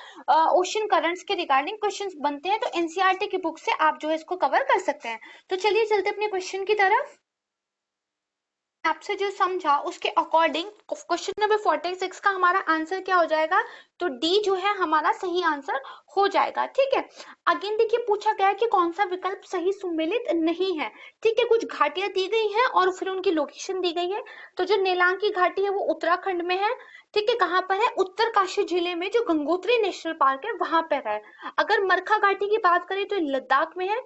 [SPEAKER 2] ओशन करंट्स के रिगार्डिंग क्वेश्चन बनते हैं। तो एनसीईआरटी की बुक से आप जो है इसको कवर कर सकते हैं। तो चलिए चलते अपने क्वेश्चन की तरफ। आपसे जो समझा उसके अकॉर्डिंग क्वेश्चन नंबर 46 का हमारा आंसर क्या हो जाएगा, तो डी जो है हमारा सही आंसर हो जाएगा। ठीक है, अगेन देखिए पूछा गया है कि कौन सा विकल्प सही सुमेलित नहीं है। ठीक है, कुछ घाटियां दी गई हैं और फिर उनकी लोकेशन दी गई है। तो जो नेलांग की घाटी है वो उत्तराखंड में है। ठीक है, कहाँ पर है? उत्तरकाशी जिले में जो गंगोत्री नेशनल पार्क है वहां पर है। अगर मरखा घाटी की बात करें तो लद्दाख में है।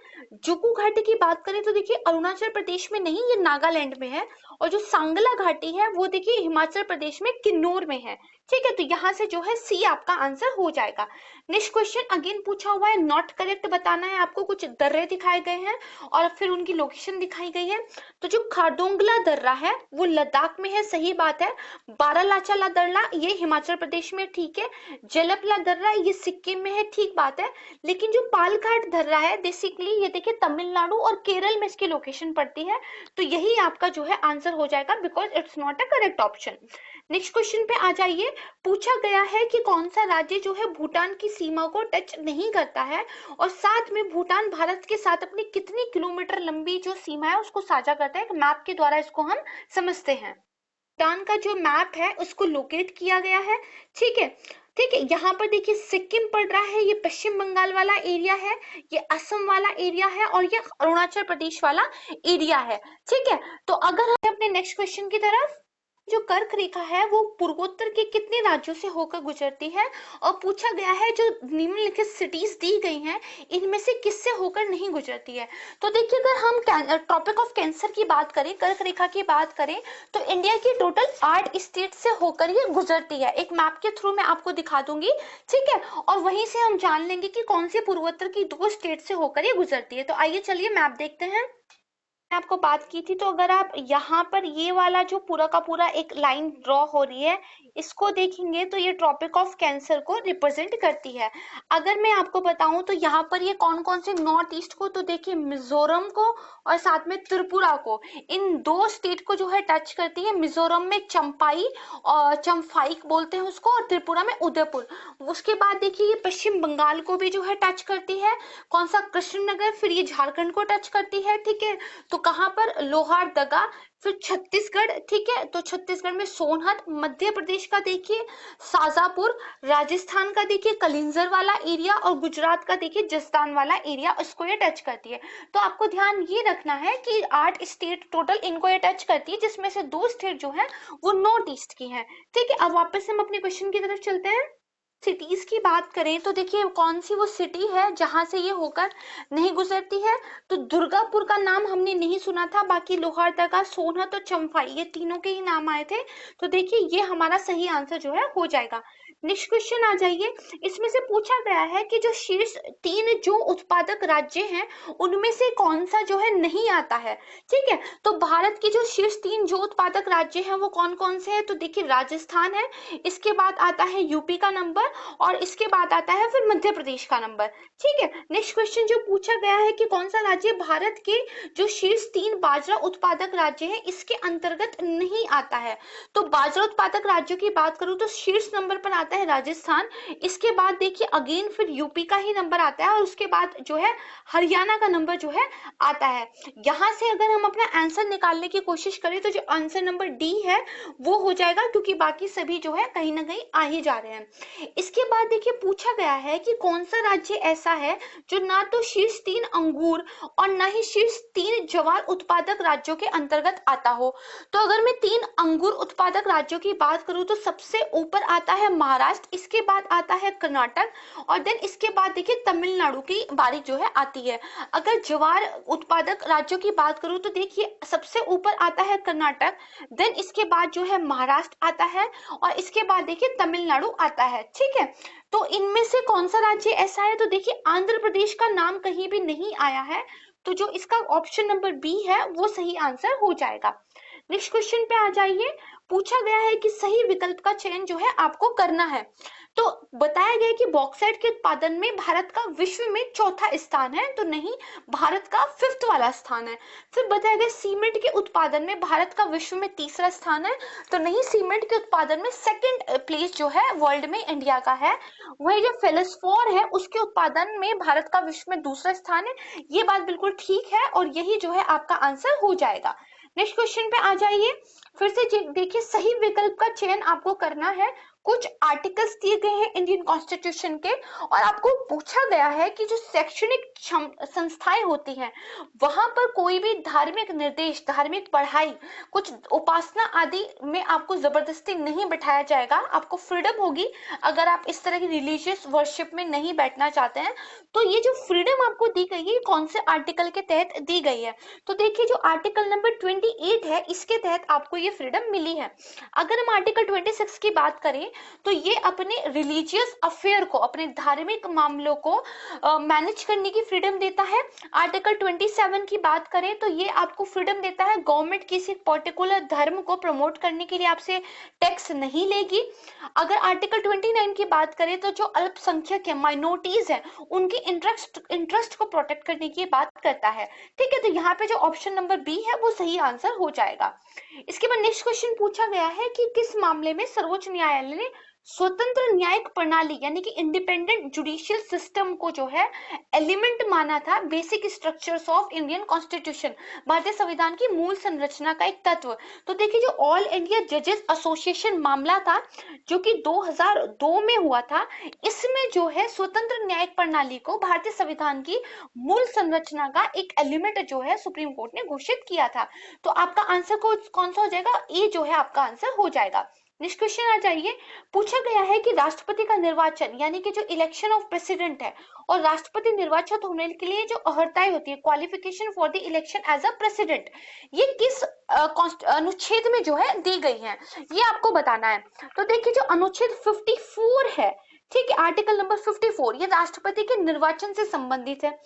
[SPEAKER 2] जुकू घाटी की बात करें तो देखिए अरुणाचल प्रदेश में नहीं, ये नागालैंड में है। और जो सांगला घाटी है वो देखिए हिमाचल प्रदेश में किन्नौर में है। ठीक है, तो यहाँ से जो है सी आपका आंसर हो जाएगा। नेक्स्ट क्वेश्चन अगेन पूछा हुआ है, नॉट करेक्ट बताना है आपको। कुछ दर्रे दिखाए गए हैं और फिर उनकी लोकेशन दिखाई गई है। तो जो खारदोंगला दर्रा है वो लद्दाख में है, सही बात है। बारालाचा दर्रा ये हिमाचल प्रदेश में, ठीक है। जलपला दर्रा ये सिक्किम में है, ठीक बात है। लेकिन जो पालघाट दर्रा है बेसिकली ये देखिए तमिलनाडु और केरल में इसकी लोकेशन पड़ती है। तो यही आपका जो है आंसर हो जाएगा, because it's not a correct option. Next question पे आ जाइए। पूछा गया है कि कौन सा राज्य जो है भूटान की सीमा को टच नहीं करता है और साथ में भूटान भारत के साथ अपनी कितनी किलोमीटर लंबी जो सीमा है उसको साझा करता है। एक मैप के द्वारा इसको हम समझते हैं। भूटान का जो मैप है उसको लोकेट किया गया है। ठीक है, ठीक है, यहाँ पर देखिए सिक्किम पड़ रहा है, ये पश्चिम बंगाल वाला एरिया है, ये असम वाला एरिया है और ये अरुणाचल प्रदेश वाला एरिया है। ठीक है, तो अगर हम अपने नेक्स्ट क्वेश्चन की तरफ, जो कर्क रेखा है वो पूर्वोत्तर के कितने राज्यों से होकर गुजरती है? और पूछा गया है जो निम्नलिखित सिटीज दी गई हैं इनमें से किससे होकर नहीं गुजरती है? तो देखिए अगर हम ट्रॉपिक ऑफ कैंसर की बात करें, कर्क रेखा की बात करें, तो इंडिया की टोटल 8 स्टेट से होकर ये गुजरती है। एक मैप के थ्रू मैं आपको दिखा दूंगी, ठीक है, और वहीं से हम जान लेंगे कि कौन सी पूर्वोत्तर की 2 स्टेट से होकर ये गुजरती है। तो आइए चलिए मैप देखते हैं। आपको बात की थी, तो अगर आप यहाँ पर ये वाला जो पूरा का पूरा एक लाइन ड्रॉ हो रही है इसको देखेंगे तो ये ट्रॉपिक ऑफ कैंसर को रिप्रेजेंट करती है। अगर मैं आपको बताऊं तो यहाँ पर ये कौन कौन से नॉर्थ ईस्ट को, तो देखिए मिजोरम को और साथ में त्रिपुरा को, इन 2 स्टेट को जो है टच करती है। मिजोरम में चंपाई और चंफाइक बोलते हैं उसको, और त्रिपुरा में उदयपुर। उसके बाद देखिए ये पश्चिम बंगाल को भी जो है टच करती है। कौन सा? कृष्णनगर। फिर ये झारखंड को टच करती है। ठीक है, तो कहां पर? लोहारदगा। फिर छत्तीसगढ़, ठीक है, तो छत्तीसगढ़ में सोनहत। मध्य प्रदेश का देखिए शाजापुर। राजस्थान का देखिए कलिंजर वाला एरिया और गुजरात का देखिए जसदान वाला एरिया, इसको ये टच करती है। तो आपको ध्यान ये रखना है कि 8 स्टेट टोटल इनको ये टच करती है, जिसमें से 2 स्टेट जो है वो नॉर्थ ईस्ट की है। ठीक है, अब वापस हम अपने क्वेश्चन की तरफ चलते हैं। सिटीज की बात करें तो देखिए कौन सी वो सिटी है जहां से ये होकर नहीं गुजरती है? तो दुर्गापुर का नाम हमने नहीं सुना था, बाकी लोहारदगा, सोनहत और चंफाई ये तीनों के ही नाम आए थे। तो देखिए ये हमारा सही आंसर जो है हो जाएगा। नेक्स्ट क्वेश्चन आ जाइए। इसमें से पूछा गया है कि जो शीर्ष 3 जो उत्पादक राज्य हैं उनमें से कौन सा जो है नहीं आता है। ठीक है, तो भारत की जो शीर्ष 3 जो उत्पादक राज्य हैं वो कौन कौन से हैं? तो देखिए राजस्थान है, इसके बाद आता है यूपी का नंबर और इसके बाद आता है फिर मध्य प्रदेश का नंबर। ठीक है, नेक्स्ट क्वेश्चन जो पूछा गया है कि कौन सा राज्य भारत के जो शीर्ष 3 बाजरा उत्पादक राज्य हैं इसके अंतर्गत नहीं आता है? तो बाजरा उत्पादक राज्यों की बात करूं तो शीर्ष नंबर पर आता है राजस्थान। इसके बाद देखिए अगेन फिर यूपी का ही नंबर आता है और उसके बाद जो है हरियाणा का नंबर जो है आता है। यहां से अगर हम अपना आंसर निकालने की कोशिश करें तो जो आंसर नंबर डी है वो हो जाएगा, क्योंकि बाकी सभी जो है कहीं ना कहीं आ ही जा रहे हैं। इसके बाद देखिए पूछा गया है कि कौन सा राज्य ऐसा है जो ना तो शीर्ष 3 अंगूर और ना ही शीर्ष 3 ज्वार उत्पादक राज्यों के अंतर्गत आता हो। तो अगर मैं 3 अंगूर उत्पादक राज्यों की बात करूं तो सबसे ऊपर आता है महाराष्ट्र, इसके बाद आता है कर्नाटक और देन इसके बाद देखिए तमिलनाडु की बारी जो है आती है। अगर ज्वार उत्पादक राज्यों की बात करूं तो देखिए सबसे ऊपर आता है कर्नाटक, देन इसके बाद जो है महाराष्ट्र आता है और इसके बाद देखिए तमिलनाडु आता है। ठीक है, तो इनमें से कौन सा राज्य ऐसा है? तो देखिए आंध्र प्रदेश का नाम कहीं भी नहीं आया है, तो जो इसका ऑप्शन नंबर बी है वो सही आंसर हो जाएगा। नेक्स्ट क्वेश्चन पे आ जाइए। पूछा गया है कि सही विकल्प का चयन जो है आपको करना है। तो बताया गया है कि बॉक्साइट के उत्पादन में भारत का विश्व में 4था स्थान है, तो नहीं, भारत का 5th वाला स्थान है। फिर बताया गया सीमेंट के उत्पादन में भारत का विश्व में 3रा स्थान है, तो नहीं, सीमेंट के उत्पादन में 2nd प्लेस जो है वर्ल्ड में इंडिया का है। वही जो फेलोस्फोर है उसके उत्पादन में भारत का विश्व में 2रा स्थान है। ये बात बिल्कुल ठीक है और यही जो है आपका आंसर हो जाएगा। नेक्स्ट क्वेश्चन पे आ जाइए। फिर से देखिए सही विकल्प का चयन आपको करना है। कुछ आर्टिकल्स दिए गए हैं इंडियन कॉन्स्टिट्यूशन के और आपको पूछा गया है कि जो शैक्षणिक संस्थाएं होती हैं वहां पर कोई भी धार्मिक निर्देश, धार्मिक पढ़ाई, कुछ उपासना आदि में आपको जबरदस्ती नहीं बैठाया जाएगा। आपको फ्रीडम होगी अगर आप इस तरह की रिलीजियस वर्शिप में नहीं बैठना चाहते हैं। तो ये जो फ्रीडम आपको दी गई है कौन से आर्टिकल के तहत दी गई है? तो देखिए जो आर्टिकल नंबर 28 है इसके तहत आपको ये फ्रीडम मिली है। अगर हम आर्टिकल 26 की बात करें तो ये अपने रिलीजियस अफेयर को, अपने धार्मिक मामलों को मैनेज करने की फ्रीडम देता है। आर्टिकल 27 की बात करें तो ये आपको फ्रीडम देता है गवर्नमेंट किसी पर्टिकुलर धर्म को प्रमोट करने के लिए आपसे टैक्स नहीं लेगी। अगर आर्टिकल 29 की बात करें तो जो अल्पसंख्यक है, माइनॉरिटीज है, उनके इंटरेस्ट को प्रोटेक्ट करने की बात करता है। ठीक है, तो यहाँ पे जो ऑप्शन नंबर बी है वो सही आंसर हो जाएगा। इसके बाद नेक्स्ट क्वेश्चन पूछा गया है कि किस मामले में सर्वोच्च न्यायालय ने स्वतंत्र न्यायिक प्रणाली यानी कि इंडिपेंडेंट जुडिशियल सिस्टम को जो है एलिमेंट माना था basic structures of Indian constitution, भारतीय संविधान की मूल संरचना का एक तत्व। तो देखिए जो ऑल इंडिया जजेस एसोसिएशन मामला था जो कि 2002 में हुआ था, इसमें जो है स्वतंत्र न्यायिक प्रणाली को भारतीय संविधान की मूल संरचना का एक एलिमेंट जो है सुप्रीम कोर्ट ने घोषित किया था। तो आपका आंसर कौन सा हो जाएगा? ए जो है आपका आंसर हो जाएगा। नेक्स्ट क्वेश्चन आ जाइए। पूछा गया है कि राष्ट्रपति का निर्वाचन यानी कि जो इलेक्शन ऑफ प्रेसिडेंट है और राष्ट्रपति निर्वाचित होने के लिए जो अर्हताएं होती है, qualification for the election as a president, ये किस अनुच्छेद में जो है दी गई है, ये आपको बताना है। तो देखिए जो अनुच्छेद 54 है, ठीक है, आर्टिकल नंबर 54 ये राष्ट्रपति के निर्वाचन से संबंधित है।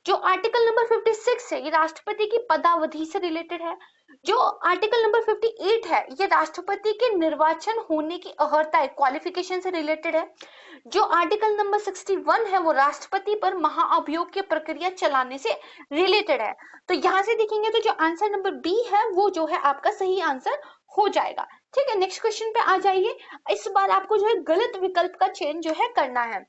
[SPEAKER 2] जो आर्टिकल नंबर 56 है ये राष्ट्रपति की पदावधि से रिलेटेड है। जो आर्टिकल नंबर 58 है ये राष्ट्रपति के निर्वाचन होने की अर्हता क्वालिफिकेशन से रिलेटेड है। जो आर्टिकल नंबर 61 है वो राष्ट्रपति पर महाअभियोग की प्रक्रिया चलाने से रिलेटेड है। तो यहां से देखेंगे तो जो आंसर नंबर बी है वो जो है आपका सही आंसर हो जाएगा। ठीक है, नेक्स्ट क्वेश्चन पे आ जाइए। इस बार आपको जो है गलत विकल्प का चयन जो है करना है।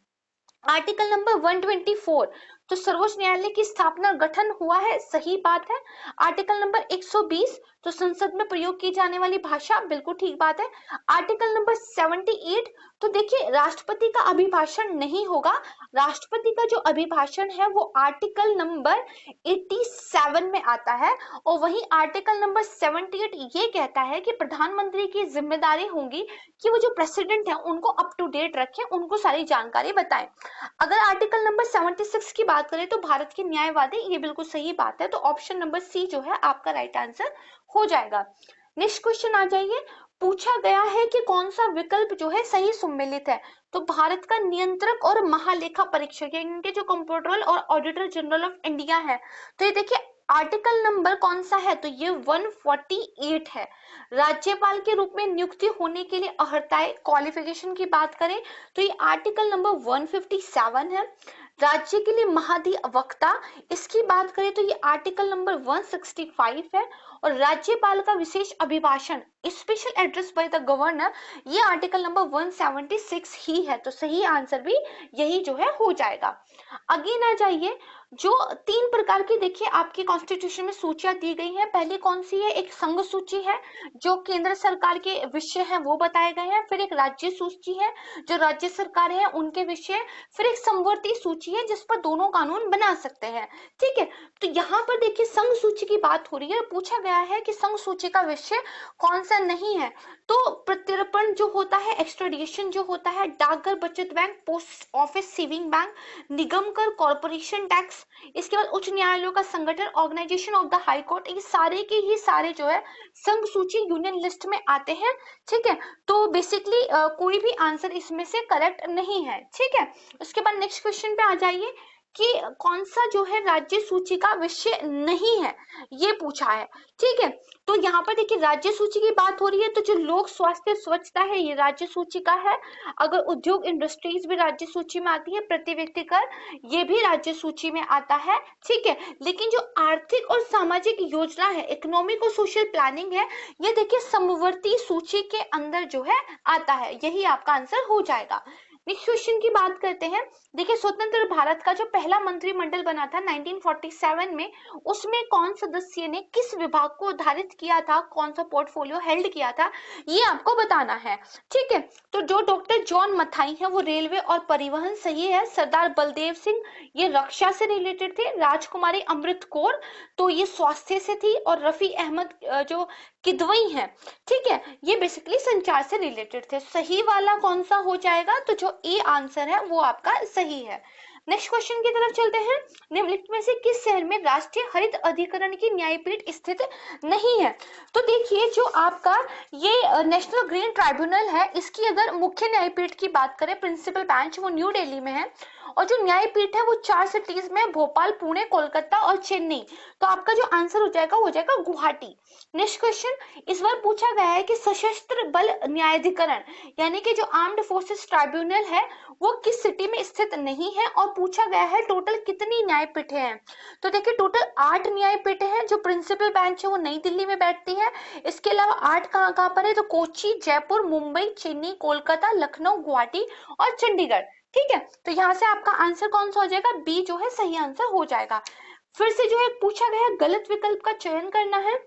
[SPEAKER 2] आर्टिकल नंबर 124 तो सर्वोच्च न्यायालय की स्थापना गठन हुआ है, सही बात है। आर्टिकल नंबर 120 तो संसद में प्रयोग की जाने वाली भाषा, बिल्कुल ठीक बात है। आर्टिकल नंबर 78 तो देखिए राष्ट्रपति का अभिभाषण नहीं होगा, राष्ट्रपति का जो अभिभाषण है वो आर्टिकल नंबर 87 में आता है। और वही आर्टिकल नंबर 78 ये कहता है कि प्रधानमंत्री की जिम्मेदारी होगी कि वो जो प्रेसिडेंट है उनको अप टू डेट रखें, उनको सारी जानकारी बताएं। अगर आर्टिकल नंबर 76 की बात करें तो भारत के न्यायवादी, ये बिल्कुल सही बात है। तो ऑप्शन नंबर सी जो है आपका राइट आंसर हो जाएगा। नेक्स्ट क्वेश्चन आ जाइए। पूछा गया है कि कौन सा विकल्प जो है सही सम्मिलित है। तो भारत का नियंत्रक और महालेखा परीक्षक इनके जो कंप्ट्रोलर और ऑडिटर जनरल ऑफ इंडिया है, तो ये देखिए आर्टिकल नंबर कौन सा है, तो ये 148 है। राज्यपाल के रूप में नियुक्ति होने के लिए अर्हताएं क्वालिफिकेशन की बात करें तो ये आर्टिकल नंबर 157 है। राज्य के लिए महाधिवक्ता इसकी बात करें तो ये आर्टिकल नंबर 165 है। और राज्यपाल का विशेष अभिभाषण special address by the governor, ये आर्टिकल नंबर 176 ही है। तो सही आंसर भी यही जो है हो जाएगा। अगेन आ जाइए। जो 3 प्रकार की देखिए आपकी कॉन्स्टिट्यूशन में सूचियां दी गई हैं। पहली कौन सी है? एक संघ सूची है जो केंद्र सरकार के विषय है वो बताए गए हैं। फिर एक राज्य सूची है जो राज्य सरकार है उनके विषय। फिर एक समवर्ती सूची है जिस पर दोनों कानून बना सकते हैं। ठीक है, तो यहाँ पर देखिए संघ सूची की बात हो रही है। पूछा गया है कि संघ सूची का विषय कौन सा नहीं है। तो प्रत्यर्पण जो होता है, एक्सट्रेडिशन जो होता है, डाकघर, बचत bank, post office, saving bank, निगम कर, कॉर्पोरेशन टैक्स, इसके बाद उच्च न्यायालयों का संगठन, organisation of the high court, ये सारे के ही सारे जो है संघ सूची यूनियन लिस्ट में आते हैं। ठीक है, तो बेसिकली कोई भी आंसर इसमें से करेक्ट नहीं है। ठीक है, उसके बाद नेक्स्ट क्वेश्चन पे आ जाइए कि कौन सा जो है राज्य सूची का विषय नहीं है, ये पूछा है। ठीक है, तो यहाँ पर देखिए राज्य सूची की बात हो रही है तो जो लोक स्वास्थ्य स्वच्छता है ये राज्य सूची का है। अगर उद्योग इंडस्ट्रीज भी राज्य सूची में आती है, प्रति व्यक्ति कर ये भी राज्य सूची में आता है। ठीक है, लेकिन जो आर्थिक और सामाजिक योजना है, इकोनॉमिक और सोशल प्लानिंग है, ये देखिए समवर्ती सूची के अंदर जो है आता है। यही आपका आंसर हो जाएगा। नेक्स्ट क्वेश्चन की बात करते हैं। देखिए, स्वतंत्र भारत का जो पहला मंत्रिमंडल बना था 1947 में, उसमें कौन सदस्य ने किस विभाग को आधारित किया था, कौन सा पोर्टफोलियो हेल्ड किया था, ये आपको बताना है। ठीक है, तो जो डॉक्टर जॉन मथाई है वो रेलवे और परिवहन सही है। सरदार बलदेव सिंह ये रक्षा से रिलेटेड थे। राजकुमारी अमृत कौर तो ये स्वास्थ्य से थी। और रफी अहमद जो किदवई है, ठीक है, ये बेसिकली संचार से रिलेटेड थे। सही वाला कौन सा हो जाएगा, तो जो ए आंसर है वो आपका सही है। नेक्स्ट क्वेश्चन की तरफ चलते हैं। निम्नलिखित में से किस शहर में राष्ट्रीय हरित अधिकरण की न्यायपीठ स्थित नहीं है? तो देखिए, जो आपका ये नेशनल ग्रीन ट्राइब्यूनल है, इसकी अगर मुख्य न्यायपीठ की बात करें, प्रिंसिपल बेंच, वो न्यू दिल्ली में है। और जो न्यायपीठ है वो 4 सिटीज में, भोपाल, पुणे, कोलकाता और चेन्नई। तो आपका जो आंसर हो जाएगा गुवाहाटी। नेक्स्ट क्वेश्चन इस बार पूछा गया है कि सशस्त्र बल न्यायाधिकरण यानी कि जो आर्म्ड फोर्सेस ट्राइब्यूनल है वो किस सिटी में स्थित नहीं है, और पूछा गया है टोटल कितनी न्यायपीठें हैं। तो देखिए, टोटल 8 न्यायपीठें हैं। जो प्रिंसिपल बेंच है वो नई दिल्ली में बैठती है। इसके अलावा 8 कहाँ पर है, तो कोची, जयपुर, मुंबई, चेन्नई, कोलकाता, लखनऊ, गुवाहाटी और चंडीगढ़। ठीक है, तो यहाँ से आपका आंसर कौन सा हो जाएगा, बी जो है सही आंसर हो जाएगा। फिर से जो है पूछा गया गलत विकल्प का चयन करना है।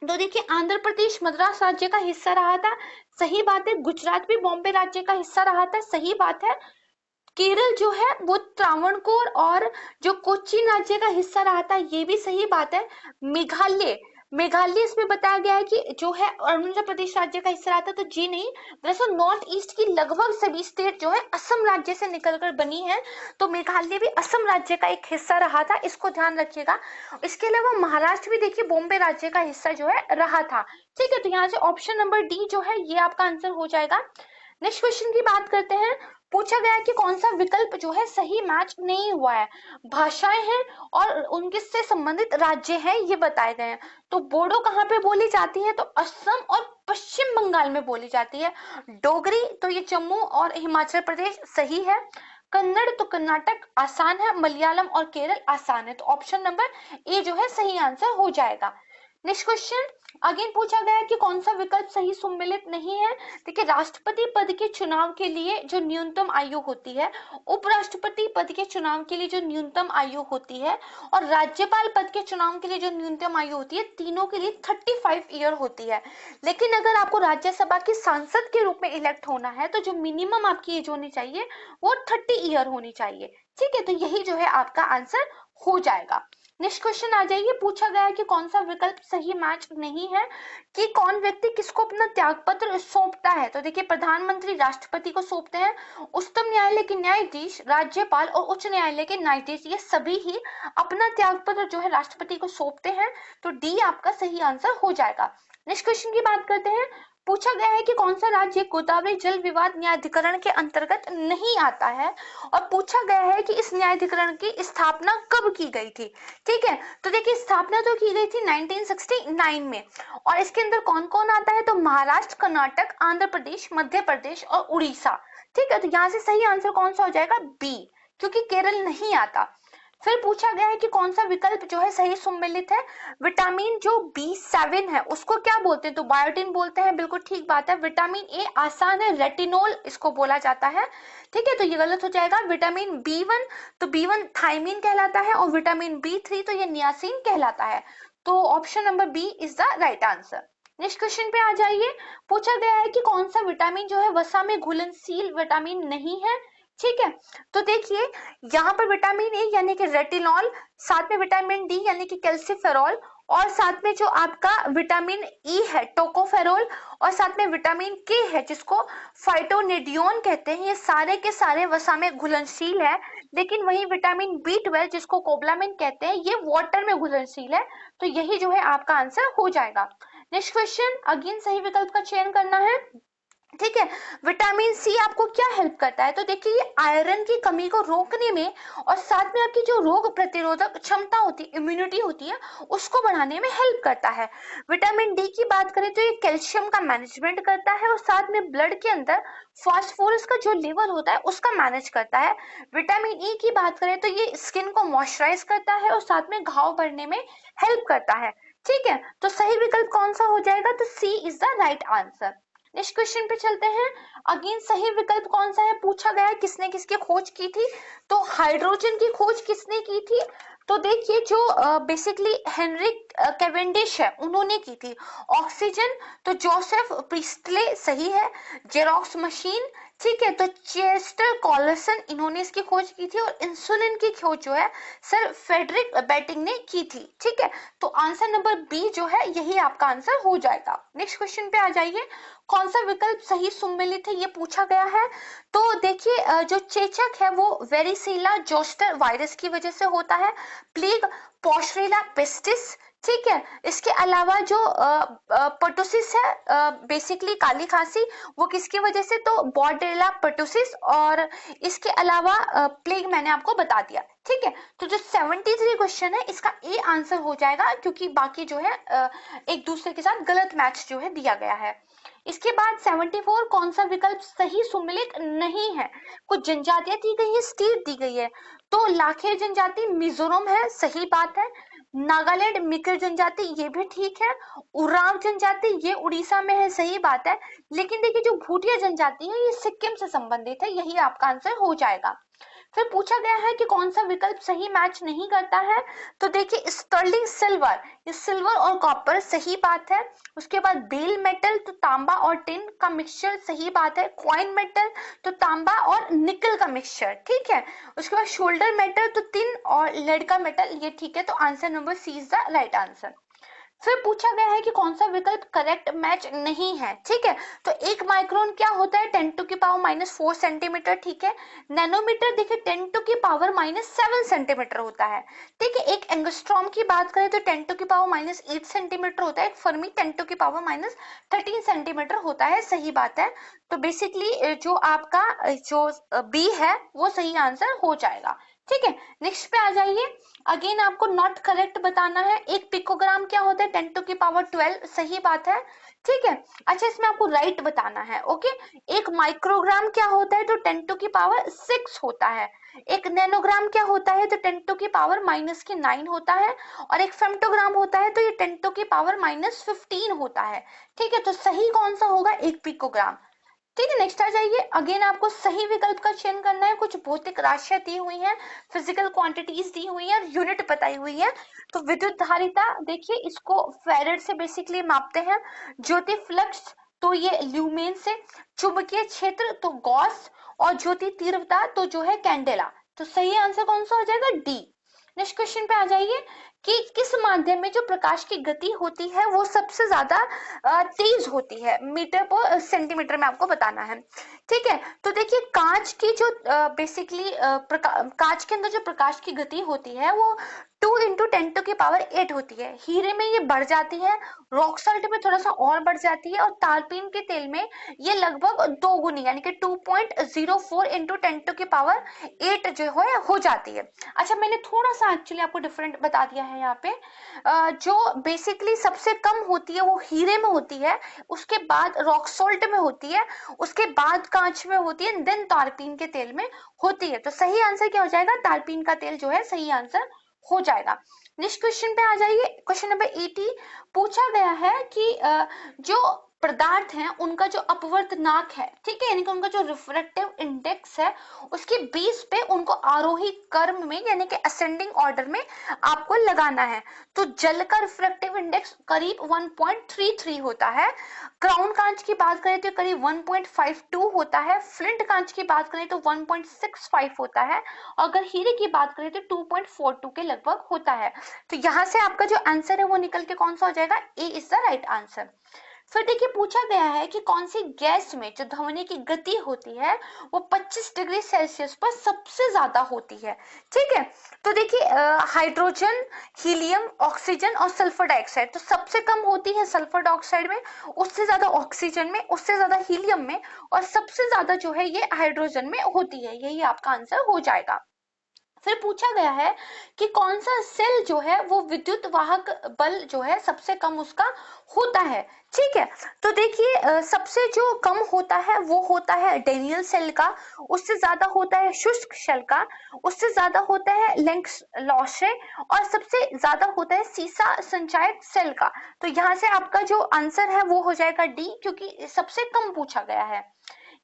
[SPEAKER 2] तो देखिए, आंध्र प्रदेश मद्रास राज्य का हिस्सा रहा था, सही बात है। गुजरात भी बॉम्बे राज्य का हिस्सा रहा था, सही बात है। केरल जो है वो त्रावणकोर और जो कोचीन राज्य का हिस्सा रहा था, ये भी सही बात है। मेघालय मेघालय इसमें बताया गया है कि जो है अरुणाचल प्रदेश राज्य का हिस्सा रहा था, तो जी नहीं। दरअसल नॉर्थ ईस्ट की लगभग सभी स्टेट जो है असम राज्य से निकलकर बनी है, तो मेघालय भी असम राज्य का एक हिस्सा रहा था, इसको ध्यान रखिएगा। इसके अलावा महाराष्ट्र भी देखिए बॉम्बे राज्य का हिस्सा जो है रहा था। ठीक है, तो यहाँ से ऑप्शन नंबर डी जो है ये आपका आंसर हो जाएगा। नेक्स्ट क्वेश्चन की बात करते हैं। पूछा गया कि कौन सा विकल्प जो है सही मैच नहीं हुआ है। भाषाएं हैं और उनके से संबंधित राज्य हैं, ये बताए गए हैं। तो बोडो कहाँ पे बोली जाती है, तो असम और पश्चिम बंगाल में बोली जाती है। डोगरी तो ये जम्मू और हिमाचल प्रदेश, सही है। कन्नड़ तो कर्नाटक आसान है। मलयालम और केरल आसान है, तो ऑप्शन नंबर ए जो है सही आंसर हो जाएगा। नेक्स्ट क्वेश्चन अगेन पूछा गया है कि कौन सा विकल्प सही सम्मिलित नहीं है। देखिए, राष्ट्रपति पद के चुनाव के लिए जो न्यूनतम आयु होती है, उपराष्ट्रपति पद के चुनाव के लिए जो न्यूनतम आयु होती है, और राज्यपाल पद के चुनाव के लिए जो न्यूनतम आयु होती है, तीनों के लिए 35 ईयर होती है। लेकिन अगर आपको राज्यसभा के सांसद के रूप में इलेक्ट होना है, तो जो मिनिमम आपकी एज होनी चाहिए वो 30 ईयर होनी चाहिए। ठीक है, तो यही जो है आपका आंसर हो जाएगा। नेक्स्ट क्वेश्चन आ जाइए। पूछा गया है कि कौन सा विकल्प सही मैच नहीं है, कि कौन व्यक्ति किसको अपना त्यागपत्र सौंपता है। तो देखिए, प्रधानमंत्री राष्ट्रपति को सौंपते हैं, उच्चतम न्यायालय के न्यायाधीश, राज्यपाल और उच्च न्यायालय के न्यायाधीश, ये सभी ही अपना त्यागपत्र जो है राष्ट्रपति को सौंपते हैं। तो डी आपका सही आंसर हो जाएगा। नेक्स्ट क्वेश्चन की बात करते हैं। पूछा गया है कि कौन सा राज्य गोदावरी जल विवाद न्यायाधिकरण के अंतर्गत नहीं आता है, और पूछा गया है कि इस न्यायाधिकरण की स्थापना कब की गई थी। ठीक है, तो देखिए, स्थापना तो की गई थी 1969 में। और इसके अंदर कौन कौन आता है, तो महाराष्ट्र, कर्नाटक, आंध्र प्रदेश, मध्य प्रदेश और उड़ीसा। ठीक है, तो यहाँ से सही आंसर कौन सा हो जाएगा, बी, क्योंकि केरल नहीं आता। फिर पूछा गया है कि कौन सा विकल्प जो है सही सम्मिलित है। विटामिन जो B7 है उसको क्या बोलते हैं, तो बायोटिन बोलते हैं, बिल्कुल ठीक बात है। विटामिन ए आसान है, रेटिनोल इसको बोला जाता है। ठीक है, तो ये गलत हो जाएगा। विटामिन B1 तो B1 थायमिन कहलाता है, और विटामिन B3 तो ये नियासिन कहलाता है। तो option number B is the right answer. Next question पे आ जाइए। पूछा गया है कि कौन सा विटामिन जो है वसा में घुलनशील विटामिन नहीं है। ठीक है, तो देखिए, यहाँ पर विटामिन ए यानी कि रेटिनॉल, साथ में विटामिन डी यानी कि कैल्सिफेरॉल, और साथ में जो आपका विटामिन ई है टोकोफेरोल, और साथ में विटामिन के है जिसको फाइटोनेडियोन कहते हैं, ये सारे के सारे वसा में घुलनशील है। लेकिन वही विटामिन B12 जिसको कोबलामिन कहते हैं, ये वाटर में घुलनशील है। तो यही जो है आपका आंसर हो जाएगा। नेक्स्ट क्वेश्चन अगेन सही विकल्प का चयन करना है। ठीक है, विटामिन सी आपको क्या हेल्प करता है, तो देखिए, ये आयरन की कमी को रोकने में और साथ में आपकी जो रोग प्रतिरोधक क्षमता होती है, इम्यूनिटी होती है, उसको बढ़ाने में हेल्प करता है। विटामिन डी की बात करें तो ये कैल्शियम का मैनेजमेंट करता है, और साथ में ब्लड के अंदर फास्फोरस का जो लेवल होता है उसका मैनेज करता है। विटामिन ई की बात करें तो ये स्किन को मॉइस्चराइज करता है, और साथ में घाव बढ़ने में हेल्प करता है। ठीक है, तो सही विकल्प कौन सा हो जाएगा, तो C is the right answer. Next question पे चलते हैं। अगेन सही विकल्प कौन सा है पूछा गया है, किसने किसकी खोज की थी। तो हाइड्रोजन की खोज किसने की थी, तो देखिए जो बेसिकली हेनरिक कैवेंडिश है उन्होंने की थी। ऑक्सीजन तो जोसेफ प्रिस्टले सही है। जेरोक्स मशीन, ठीक है, तो चेस्टर कॉलसन इन्होंने इसकी खोज की थी। और इंसुलिन की खोज जो है सर फेडरिक बेटिंग ने की थी, ठीक है। तो आंसर नंबर बी जो है यही आपका आंसर हो जाएगा। नेक्स्ट क्वेश्चन पे आ जाइए, कौन सा विकल्प सही सुमेलित है ये पूछा गया है। तो देखिए जो चेचक है वो वेरिसीला जोस्टर वायरस की वजह से होता है। प्लेग पोर्सिला पेस्टिस, ठीक है। इसके अलावा जो पर्टुसिस है बेसिकली काली खांसी, वो किसकी वजह से, तो बॉर्डेला पर्टुसिस। और इसके अलावा प्लेग मैंने आपको बता दिया, ठीक है। तो जो 73 क्वेश्चन है इसका ए आंसर हो जाएगा, क्योंकि बाकी जो है एक दूसरे के साथ गलत मैच जो है दिया गया है। इसके बाद 74 कौन सा विकल्प सही सुमेलित नहीं है। कुछ जनजातियां दी गई है, स्टेट दी गई है। तो लाखेर जनजाति मिजोरम है, सही बात है। नागालैंड मिकर जनजाति ये भी ठीक है। उरांव जनजाति ये उड़ीसा में है, सही बात है। लेकिन देखिए जो भूटिया जनजाति है ये सिक्किम से संबंधित है, यही आपका आंसर हो जाएगा। फिर पूछा गया है कि कौन सा विकल्प सही मैच नहीं करता है। तो देखिए स्टर्लिंग सिल्वर, ये सिल्वर और कॉपर सही बात है। उसके बाद बेल मेटल तो तांबा और टिन का मिक्सचर, सही बात है। क्वाइन मेटल तो तांबा और निकल का मिक्सचर, ठीक है। उसके बाद शोल्डर मेटल तो टिन और लेड का मेटल, ये ठीक है। तो answer number C is the right answer. फिर पूछा गया है कि कौन सा विकल्प करेक्ट मैच नहीं है, ठीक है। तो एक माइक्रोन क्या होता है, 10 टू की पावर -4 सेंटीमीटर, ठीक है। नैनोमीटर देखिए 10 टू की पावर -7 सेंटीमीटर होता है, ठीक है। एक एंगस्ट्रॉम की बात करें तो 10 टू की पावर -8 सेंटीमीटर होता है। एक फर्मी 10 टू की पावर -13 सेंटीमीटर होता है, सही बात है। तो बेसिकली जो आपका जो बी है वो सही आंसर हो जाएगा, ठीक है। नेक्स्ट पे आ जाइए। अगेन आपको नॉट करेक्ट बताना है। एक पिकोग्राम क्या होता है, 10 टू की पावर 12, सही बात है, ठीक है। अच्छा इसमें आपको राइट बताना है, ओके। एक माइक्रोग्राम क्या होता है, तो 10 टू की पावर 6 होता है। एक नैनोग्राम क्या होता है, तो 10 टू की पावर -9 होता है। और एक फेम्टोग्राम होता है तो ये 10 टू की पावर -15 होता है, ठीक है। तो सही कौन सा होगा, एक पिकोग्राम, ठीक है। नेक्स्ट आ जाइए। अगेन आपको सही विकल्प का चयन करना है। कुछ भौतिक राशियां दी हुई हैं, फिजिकल क्वांटिटीज दी हुई हैं और यूनिट बताई हुई है। तो विद्युत धारिता देखिए इसको फैरेड से बेसिकली मापते हैं। ज्योति फ्लक्स तो ये ल्यूमेन से। चुंबकीय क्षेत्र तो गॉस। और ज्योति तीव्रता तो जो है कैंडेला। तो सही आंसर कौन सा हो जाएगा, डी। नेक्स्ट क्वेश्चन पे आ जाइए कि किस माध्यम में जो प्रकाश की गति होती है वो सबसे ज्यादा तेज होती है, मीटर पर सेंटीमीटर में आपको बताना है, ठीक है। तो देखिए कांच की जो बेसिकली कांच के अंदर जो प्रकाश की गति होती है वो 2 इंटू 10 टू की पावर 8 होती है। हीरे में ये बढ़ जाती है, रॉक सॉल्ट में थोड़ा सा और बढ़ जाती है, और तारपीन के तेल में ये लगभग 2 गुनी यानी कि 2.04 इंटू 10 टू की पावर 8 जो है हो जाती है। अच्छा मैंने थोड़ा सा एक्चुअली आपको डिफरेंट बता दिया है यहाँ पे। जो बेसिकली सबसे कम होती है वो हीरे में होती है, उसके बाद रॉक सॉल्ट में होती है, उसके बाद कांच में होती है, देन तारपीन के तेल में होती है। तो सही आंसर क्या हो जाएगा, तारपीन का तेल जो है सही आंसर हो जाएगा। नेक्स्ट क्वेश्चन पे आ जाइए। क्वेश्चन नंबर 80 पूछा गया है कि जो पदार्थ हैं उनका जो अपवर्तनांक है, ठीक है, यानी कि उनका जो रिफ्रैक्टिव इंडेक्स है उसके बेस पे उनको आरोही क्रम में यानी कि असेंडिंग ऑर्डर में आपको लगाना है। तो जल का रिफ्रैक्टिव इंडेक्स करीब 1.33 होता है। क्राउन कांच की बात करें तो करीब 1.52 होता है। फ्लिंट कांच की बात करें तो 1.65 होता है। अगर हीरे की बात करें तो 2.42 के लगभग होता है। तो यहाँ से आपका जो आंसर है वो निकल के कौन सा हो जाएगा, ए इज द राइट आंसर। फिर देखिए पूछा गया है कि कौन सी गैस में जो ध्वनि की गति होती है वो 25 डिग्री सेल्सियस पर सबसे ज्यादा होती है, ठीक है। तो देखिए हाइड्रोजन, हीलियम, ऑक्सीजन और सल्फर डाइऑक्साइड, तो सबसे कम होती है सल्फर डाइऑक्साइड में, उससे ज्यादा ऑक्सीजन में, उससे ज्यादा हीलियम में, और सबसे ज्यादा जो है ये हाइड्रोजन में होती है। यही आपका आंसर हो जाएगा। फिर पूछा गया है कि कौन सा सेल जो है वो विद्युत वाहक बल जो है सबसे कम उसका होता है। ठीक है, तो देखिए सबसे जो कम होता है वो होता है डेनियल सेल का, उससे ज्यादा होता है शुष्क सेल का, उससे ज्यादा होता है लेंक्स लॉशे, और सबसे ज्यादा होता है सीसा संचायक सेल का। तो यहाँ से आपका जो आंसर है वो हो जाएगा डी, क्योंकि सबसे कम पूछा गया है।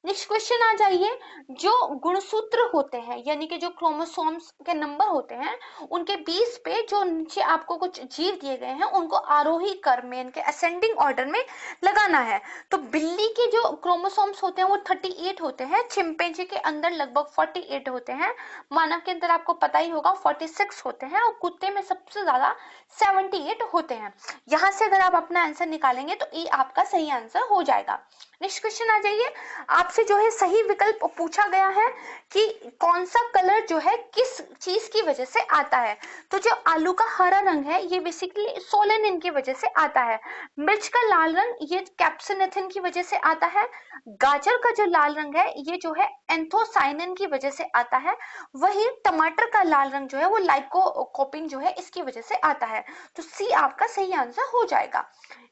[SPEAKER 2] नेक्स्ट क्वेश्चन आ जाइए, जो गुणसूत्र होते हैं यानी कि जो क्रोमोसोम्स के नंबर होते हैं उनके 20 पे जो नीचे आपको कुछ जीव दिए गए हैं उनको आरोही क्रम में इनके असेंडिंग ऑर्डर में लगाना है। तो बिल्ली के जो क्रोमोसोम्स होते हैं वो 38 होते हैं, चिंपैंजी के अंदर लगभग 48 होते हैं, मानव के अंदर आपको पता ही होगा 46 होते हैं, और कुत्ते में सबसे ज्यादा 78 होते हैं। यहाँ से अगर आप अपना आंसर निकालेंगे तो ये आपका सही आंसर हो जाएगा। नेक्स्ट क्वेश्चन आ जाइए, आपसे जो है सही विकल्प पूछा गया है कि कौन सा कलर जो है किस चीज की वजह से आता है। तो जो आलू का हरा रंग है ये बेसिकली सोलेनिन की वजह से आता है, मिर्च का लाल रंग ये कैप्सिनेथिन की वजह से आता है, गाजर का जो लाल रंग है ये जो है एंथोसाइनिन की वजह से आता है, वही टमाटर का लाल रंग जो है वो लाइकोपिन जो है इसकी वजह से आता है। तो सी आपका सही आंसर हो जाएगा।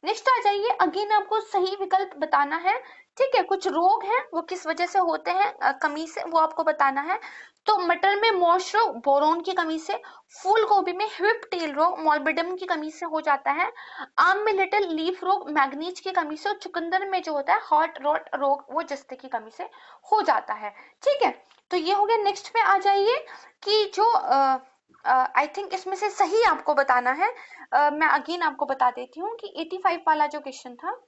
[SPEAKER 2] नेक्स्ट आ जाइए, अगेन आपको सही विकल्प बताना है। ठीक है, कुछ रोग हैं वो किस वजह से होते हैं कमी से, वो आपको बताना है। तो मटर में मॉश रोग बोरोन की कमी से, फूल गोभी में व्हिप टेल रोग मॉल्बिडम की कमी से हो जाता है, आम में लिटिल लीफ रोग मैग्नीज की कमी से, और चुकंदर में जो होता है हॉट रॉट रोग वो जस्ते की कमी से हो जाता है। ठीक है, तो ये हो गया। नेक्स्ट में आ जाइए कि जो आई थिंक इसमें से सही आपको बताना है। मैं अगेन आपको बता देती हूँ कि 85 वाला जो क्वेश्चन था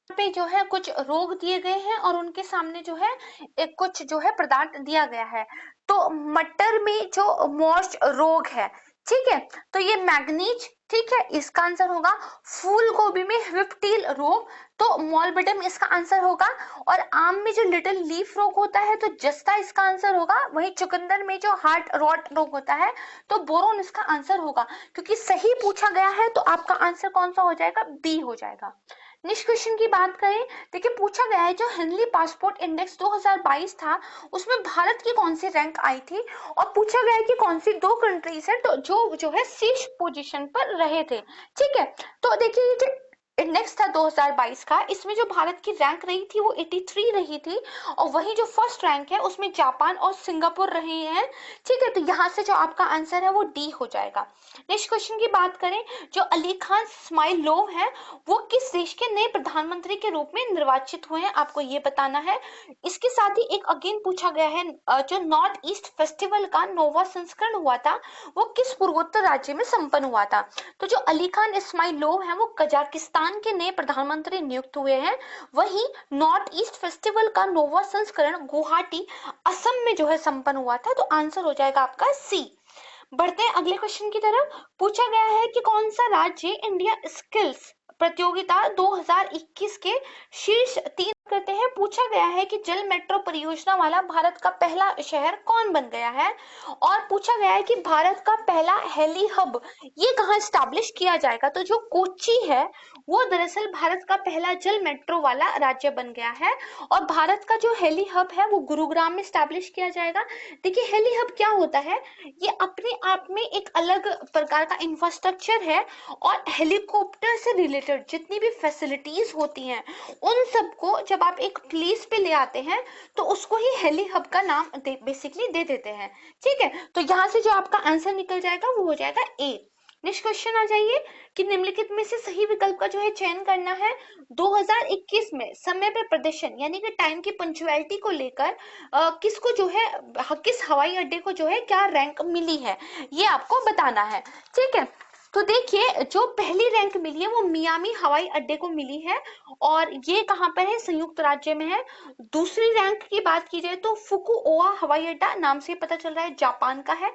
[SPEAKER 2] पे जो है कुछ रोग दिए गए हैं और उनके सामने जो है एक कुछ जो है पदार्थ दिया गया है। तो मटर में जो मॉश रोग है, ठीक है, तो ये मैग्नीज, ठीक है, इसका आंसर होगा। फूल गोभी में व्हिप्टील रोग, तो मॉलबिडम इसका आंसर होगा। और आम में जो लिटिल लीफ रोग होता है तो जस्ता इसका आंसर होगा। वही चुकंदर में जो हार्ट रॉट रोग होता है तो बोरोन इसका आंसर होगा। क्योंकि सही पूछा गया है तो आपका आंसर कौन सा हो जाएगा, बी हो जाएगा। नेक्स्ट क्वेश्चन की बात करें, देखिए पूछा गया है जो हेनली पासपोर्ट इंडेक्स 2022 था उसमें भारत की कौन सी रैंक आई थी, और पूछा गया है कि कौन सी दो कंट्रीज है तो जो है शीर्ष पोजीशन पर रहे थे। ठीक है, तो देखिए ये जो इंडेक्स था 2022 का, इसमें जो भारत की रैंक रही थी वो 83 रही थी, और वही जो फर्स्ट रैंक है उसमें जापान और सिंगापुर रहे हैं। ठीक है, तो यहाँ से जो आपका आंसर है वो डी हो जाएगा। नेक्स्ट क्वेश्चन की बात करें, जो अली खान स्माइलोव है वो किस देश के नए प्रधानमंत्री के रूप में निर्वाचित हुए हैं, आपको ये बताना है। इसके साथ ही एक अगेन पूछा गया है जो नॉर्थ ईस्ट फेस्टिवल का नोवा संस्करण हुआ था वो किस पूर्वोत्तर राज्य में संपन्न हुआ था। तो जो अली खान इस्माइलोव है वो कजाकिस्तान के नए प्रधानमंत्री नियुक्त हुए हैं। वहीं नॉर्थ ईस्ट फेस्टिवल का नोवा संस्करण गुवाहाटी असम में जो है संपन्न हुआ था। तो आंसर हो जाएगा आपका सी। बढ़ते हैं अगले क्वेश्चन की तरफ। पूछा गया है कि कौन सा राज्य इंडिया स्किल्स प्रतियोगिता 2021 के शीर्ष 3 करते हैं। पूछा गया है कि जल मेट्रो परियोजना वाला भारत का पहला शहर कौन बन गया है, और पूछा गया है कि भारत का पहला हेली हब ये कहाँ स्टैब्लिश किया जाएगा। तो जो कोच्चि है वो दरअसल भारत का पहला जल मेट्रो वाला राज्य बन गया है, और भारत का जो हेली हब है वो गुरुग्राम में स्टैब्लिश किया जाएगा। देखिए हेली हब क्या होता है, ये अपने आप में एक अलग प्रकार का इंफ्रास्ट्रक्चर है, और हेलीकॉप्टर से रिलेटेड जितनी भी फैसिलिटीज होती हैं उन सबको जब आप एक प्लेस पे ले आते हैं तो उसको ही हेली हब का नाम बेसिकली दे देते हैं। ठीक है, तो यहाँ से जो आपका आंसर निकल जाएगा वो हो जाएगा ए। नेक्स्ट क्वेश्चन आ जाइए कि निम्नलिखित में से सही विकल्प का जो है चयन करना है। 2021 में समय पे प्रदर्शन यानी कि टाइम की पंक्चुअलिटी को लेकर किसको जो है किस हवाई अड्डे को जो है क्या रैंक मिली है ये आपको बताना है। ठीक है, तो देखिए जो पहली रैंक मिली है वो मियामी हवाई अड्डे को मिली है, और ये कहाँ पर है, संयुक्त राज्य में है। दूसरी रैंक की बात की जाए तो फुकुओका हवाई अड्डा, नाम से पता चल रहा है जापान का है।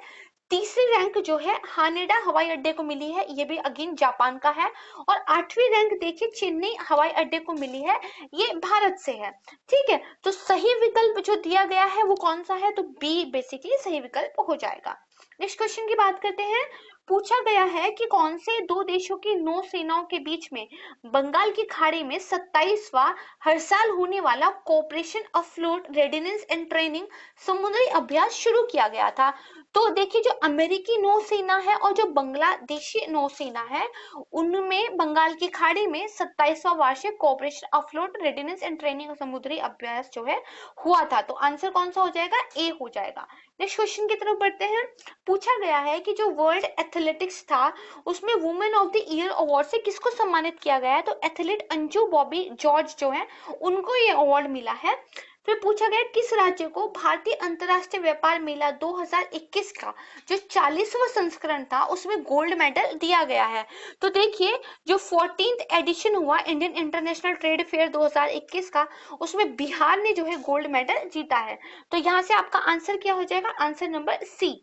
[SPEAKER 2] तीसरी रैंक जो है हानेडा हवाई अड्डे को मिली है, ये भी अगेन जापान का है। और आठवीं रैंक देखिए चेन्नई हवाई अड्डे को मिली है, ये भारत से है। ठीक है, तो सही विकल्प जो दिया गया है वो कौन सा है, तो बी बेसिकली सही विकल्प हो जाएगा। नेक्स्ट क्वेश्चन की बात करते हैं। पूछा गया है कि कौन से दो देशों की नौसेनाओं के बीच में बंगाल की खाड़ी में 27वां हर साल होने वाला cooperation afloat readiness and training समुद्री अभ्यास शुरू किया गया था। तो देखिए, जो अमेरिकी नौसेना है और जो बांग्लादेशी नौसेना है, उनमें बंगाल की खाड़ी में 27वां वार्षिक cooperation afloat readiness and training समुद्री अभ्यास जो है हुआ था। तो आंसर कौन सा हो जाएगा? ए हो जाएगा। नेक्स्ट क्वेश्चन की तरफ बढ़ते हैं। पूछा गया है कि जो वर्ल्ड एथलेटिक्स था, उसमें women of the year award से किसको सम्मानित किया गया है? तो एथलीट अंजू बॉबी जॉर्ज जो है, उनको ये अवार्ड मिला है। फिर पूछा गया किस राज्य को भारतीय अंतरराष्ट्रीय व्यापार मेला 2021 का जो 40वां संस्करण था, उसमें गोल्ड मेडल दिया गया है? तो देखिए, जो 14th एडिशन हुआ इंडियन इंटरनेशनल ट्रेड फेयर 2021 का, उसमें बिहार ने जो है गोल्ड मेडल जीता है। तो यहाँ से आपका आंसर क्या हो जाएगा? Answer number C.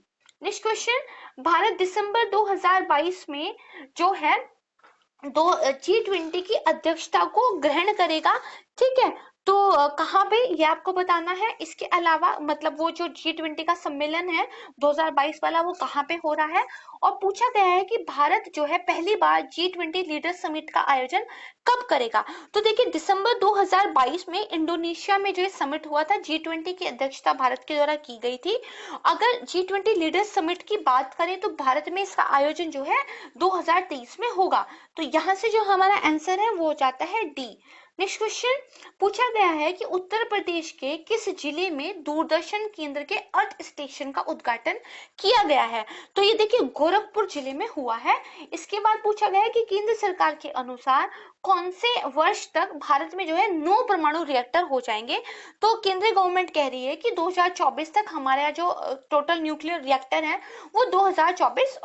[SPEAKER 2] Next question, Bharat दिसंबर 2022 में जो है G20 की अध्यक्षता को ग्रहण करेगा। ठीक है, तो कहाँ पे ये आपको बताना है। इसके अलावा मतलब वो जो G20 का सम्मेलन है 2022 वाला, वो कहाँ पे हो रहा है। और पूछा गया है कि भारत जो है पहली बार G20 लीडर समिट का आयोजन कब करेगा। तो देखिए, दिसंबर 2022 में इंडोनेशिया में जो ये समिट हुआ था, G20 की अध्यक्षता भारत के द्वारा की गई थी। अगर G20 लीडर समिट की बात करें तो भारत में इसका आयोजन जो है 2023 में होगा। तो यहाँ से जो हमारा आंसर है वो हो जाता है डी। नेक्स्ट क्वेश्चन, पूछा गया है कि उत्तर प्रदेश के किस जिले में दूरदर्शन केंद्र के अर्थ स्टेशन का उद्घाटन किया गया है। तो ये देखिए, गोरखपुर जिले में हुआ है। इसके बाद पूछा गया है कि केंद्र सरकार के अनुसार कौन से वर्ष तक भारत में जो है 9 परमाणु रिएक्टर हो जाएंगे। तो केंद्रीय गवर्नमेंट कह रही है कि 2024 तक हमारा जो टोटल न्यूक्लियर रिएक्टर है वो 2024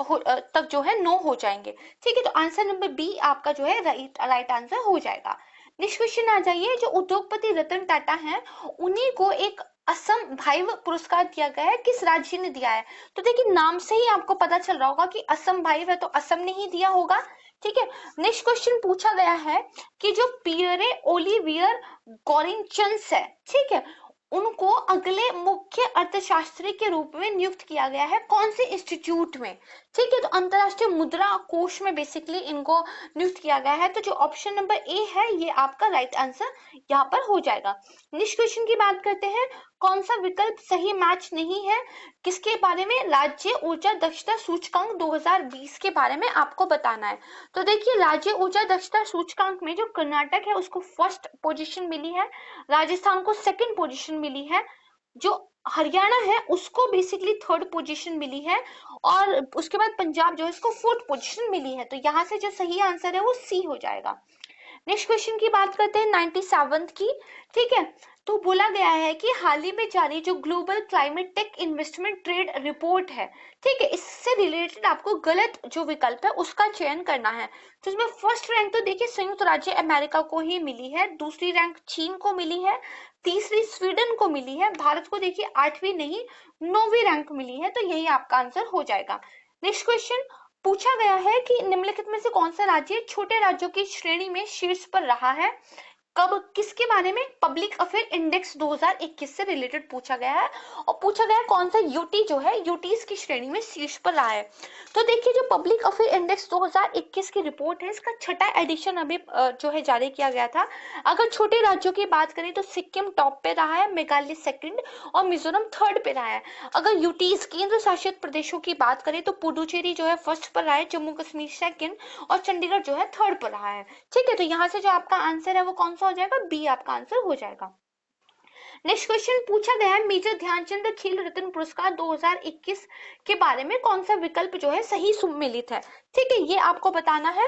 [SPEAKER 2] तक जो है 9 हो जाएंगे। ठीक है, तो आंसर नंबर बी आपका जो है राइट आंसर हो जाएगा। नेक्स्ट क्वेश्चन आ जाइए, जो उद्योगपति रतन टाटा हैं, उन्हीं को एक असम भाइव पुरस्कार दिया गया है। किस राज्य ने दिया है? तो देखिए, नाम से ही आपको पता चल रहा होगा कि असम भाइव है, तो असम ने ही दिया होगा। ठीक है, नेक्स्ट क्वेश्चन पूछा गया है कि जो पियरे ओलिवियर गॉरिंचन्स है, ठीक है, उनको अगले मुख्य अर्थशास्त्री के रूप में नियुक्त किया गया है कौन से इंस्टीट्यूट में। ठीक है, तो अंतरराष्ट्रीय मुद्रा कोष में बेसिकली इनको नियुक्त किया गया है। तो जो ऑप्शन नंबर ए है ये आपका राइट आंसर यहाँ पर हो जाएगा। नेक्स्ट क्वेश्चन की बात करते हैं, कौन सा विकल्प सही मैच नहीं है? किसके बारे में? राज्य ऊर्जा दक्षता सूचकांक 2020 के बारे में आपको बताना है। तो देखिए, राज्य ऊर्जा दक्षता सूचकांक में जो कर्नाटक है उसको फर्स्ट पोजीशन मिली है, राजस्थान को सेकंड पोजीशन मिली है, जो हरियाणा है उसको बेसिकली थर्ड पोजीशन मिली है, और उसके बाद पंजाब जो है इसको फोर्थ पोजीशन मिली है। तो यहाँ से जो सही आंसर है वो सी हो जाएगा। नेक्स्ट क्वेश्चन की बात करते हैं 97th की। ठीक है, तो बोला गया है कि हाल ही में जारी जो global climate tech investment trade report है, ठीक है, इससे रिलेटेड आपको गलत जो विकल्प है उसका चयन करना है। तो इसमें फर्स्ट रैंक तो देखिए संयुक्त राज्य अमेरिका को ही मिली है, दूसरी रैंक चीन को मिली है, तीसरी स्वीडन को मिली है, भारत को देखिए 8वीं नहीं 9वीं रैंक मिली है। तो यही आपका आंसर हो जाएगा। नेक्स्ट क्वेश्चन पूछा गया है कि निम्नलिखित में से कौन सा राज्य छोटे राज्यों की श्रेणी में शीर्ष पर रहा है? कब, किसके बारे में? पब्लिक अफेयर इंडेक्स 2021 से रिलेटेड पूछा गया है। और पूछा गया है कौन सा यूटी जो है यूटीज की श्रेणी में शीर्ष पर रहा है। तो देखिए, जो पब्लिक अफेयर इंडेक्स 2021 की रिपोर्ट है, इसका 6ठा एडिशन अभी जो है जारी किया गया था। अगर छोटे राज्यों की बात करें तो सिक्किम टॉप पे रहा है, मेघालय सेकंड और मिजोरम थर्ड पे रहा है। अगर यूटीज केंद्र शासित प्रदेशों की बात करें तो पुडुचेरी जो है फर्स्ट पर रहा है, जम्मू कश्मीर सेकंड और चंडीगढ़ जो है थर्ड पर रहा है। ठीक है, तो यहाँ से जो आपका आंसर है वो कौन सा हो जाएगा? बी आपका आंसर हो जाएगा। नेक्स्ट क्वेश्चन पूछा गया है मेजर ध्यानचंद खेल रत्न पुरस्कार 2021 के बारे में कौन सा विकल्प जो है सही सम्मिलित है। ठीक है, ये आपको बताना है।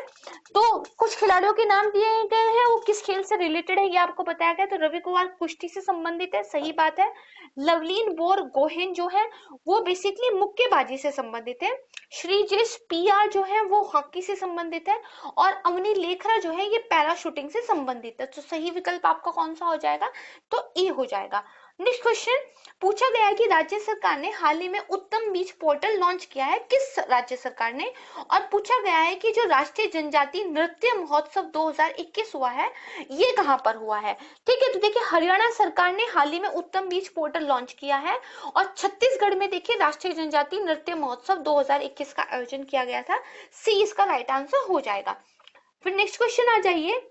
[SPEAKER 2] तो कुछ खिलाड़ियों के नाम दिए गए हैं, वो किस खेल से रिलेटेड है ये आपको बताया गया। तो रवि कुमार कुश्ती से संबंधित है, सही बात है। लवलीन बोर गोहेन जो है वो बेसिकली मुक्केबाजी से संबंधित है। श्रीजेश पीआर जो है वो हॉकी से संबंधित है, और अवनी लेखरा जो है ये पैराशूटिंग से संबंधित है। तो सही विकल्प आपका कौन सा हो जाएगा? तो ए हो जाएगा। नेक्स्ट क्वेश्चन पूछा गया है कि राज्य सरकार ने हाल ही में उत्तम बीज पोर्टल लॉन्च किया है, किस राज्य सरकार ने? और पूछा गया है कि जो राष्ट्रीय जनजातीय नृत्य महोत्सव 2021 हुआ है ये कहां पर हुआ है? ठीक है, तो देखिए हरियाणा सरकार ने हाल ही में उत्तम बीज पोर्टल लॉन्च किया है और छत्तीसगढ़ में देखिए राष्ट्रीय जनजातीय नृत्य महोत्सव 2021 का आयोजन किया गया था। सी इसका राइट आंसर हो जाएगा। फिर नेक्स्ट क्वेश्चन आ जाइए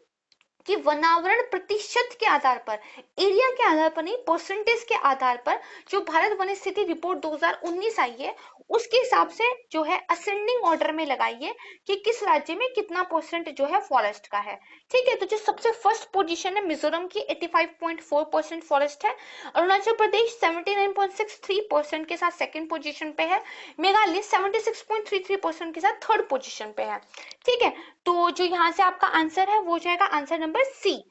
[SPEAKER 2] कि वनावरण प्रतिशत के आधार पर, एरिया के आधार पर नहीं, परसेंटेज के आधार पर जो भारत वन स्थिति रिपोर्ट 2019 आई है उसके हिसाब से जो है असेंडिंग ऑर्डर में लगाइए कि किस राज्य में कितना परसेंट जो है फॉरेस्ट का है। ठीक है, तो जो सबसे फर्स्ट पोजीशन है मिजोरम की 85.4% फॉरेस्ट है, अरुणाचल प्रदेश 79.63% के साथ सेकंड पोजीशन पे है, मेघालय 76.33% के साथ थर्ड पोजीशन पे है। ठीक है, तो जो यहाँ से आपका आंसर है वो हो जाएगा आंसर नंबर सी।